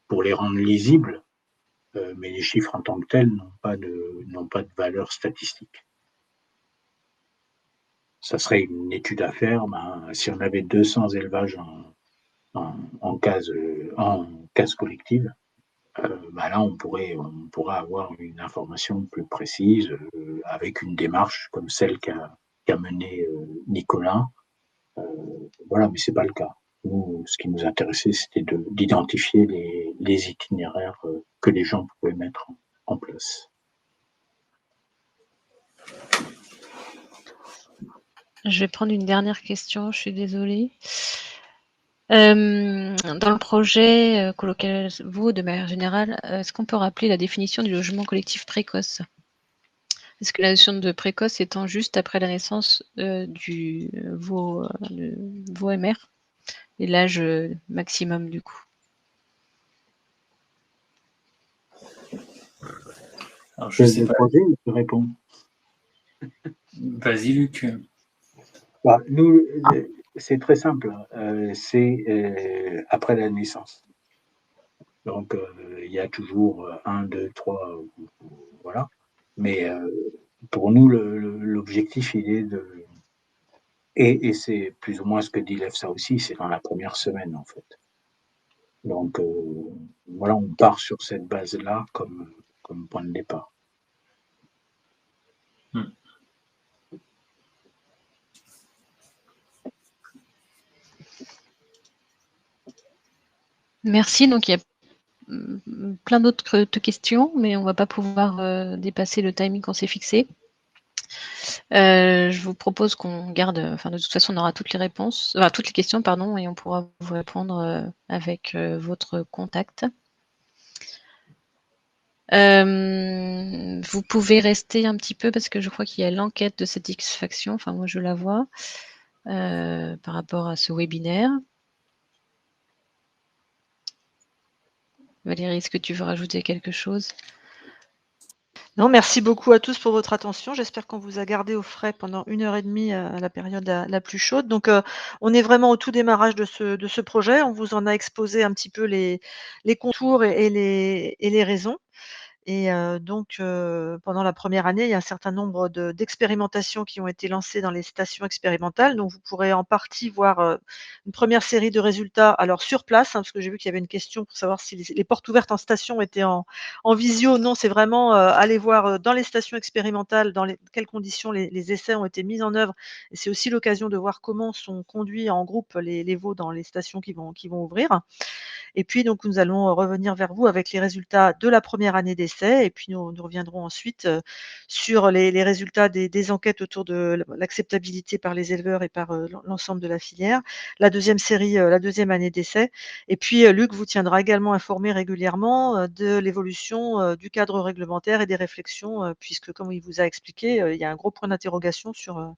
pour les rendre lisibles, mais les chiffres en tant que tels n'ont pas de valeur statistique. Ça serait une étude à faire, si on avait 200 élevages en case collective, là, on pourrait avoir une information plus précise avec une démarche comme celle qu'a menée Nicolas. Voilà, mais c'est pas le cas. Nous, nous, ce qui nous intéressait, c'était d'identifier les itinéraires que les gens pouvaient mettre en place. Je vais prendre une dernière question, je suis désolée. Dans le projet Colocavo, de manière générale, est-ce qu'on peut rappeler la définition du logement collectif précoce? Est-ce que la notion de précoce étant juste après la naissance du veau mère et l'âge maximum du coup? Alors, je sais pas. Projet, je réponds. Vas-y, Luc. Bah, nous, c'est très simple. C'est après la naissance. Donc, il y a toujours 1, 2, 3, voilà. Mais pour nous, l'objectif, il est de... Et c'est plus ou moins ce que dit l'EFSA aussi, c'est dans la première semaine, en fait. Donc, voilà, on part sur cette base-là comme point de départ. Merci. Donc, il y a plein d'autres questions, mais on ne va pas pouvoir dépasser le timing qu'on s'est fixé. Je vous propose qu'on garde, enfin de toute façon on aura toutes les réponses, enfin toutes les questions pardon, et on pourra vous répondre avec votre contact. Vous pouvez rester un petit peu parce que je crois qu'il y a l'enquête de satisfaction, enfin moi je la vois par rapport à ce webinaire. Valérie, est-ce que tu veux rajouter quelque chose? Non, merci beaucoup à tous pour votre attention. J'espère qu'on vous a gardé au frais pendant 1h30 à la période la plus chaude. Donc, on est vraiment au tout démarrage de ce projet. On vous en a exposé un petit peu les contours et les raisons. Et donc, pendant la première année, il y a un certain nombre d'expérimentations qui ont été lancées dans les stations expérimentales. Donc vous pourrez en partie voir, une première série de résultats, alors sur place, hein, parce que j'ai vu qu'il y avait une question pour savoir si les portes ouvertes en station étaient en visio. Non, c'est vraiment, aller voir, dans les stations expérimentales, dans quelles conditions les essais ont été mis en œuvre, et c'est aussi l'occasion de voir comment sont conduits en groupe les veaux dans les stations qui vont ouvrir. Et puis donc nous allons revenir vers vous avec les résultats de la première année d'essai, et puis nous reviendrons ensuite sur les résultats des enquêtes autour de l'acceptabilité par les éleveurs et par l'ensemble de la filière, la deuxième série, la deuxième année d'essai. Et puis Luc vous tiendra également informé régulièrement de l'évolution du cadre réglementaire et des réflexions, puisque comme il vous a expliqué, il y a un gros point d'interrogation sur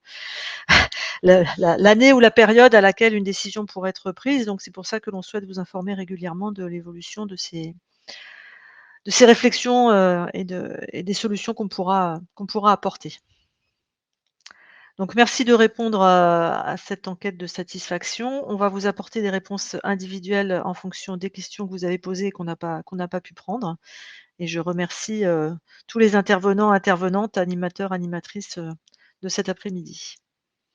l'année ou la période à laquelle une décision pourrait être prise. Donc c'est pour ça que l'on souhaite vous informer régulièrement de l'évolution de ces réflexions et des solutions qu'on pourra apporter. Donc merci de répondre à cette enquête de satisfaction. On va vous apporter des réponses individuelles en fonction des questions que vous avez posées et qu'on n'a pas pu prendre. Et je remercie tous les intervenants, intervenantes, animateurs, animatrices de cet après-midi.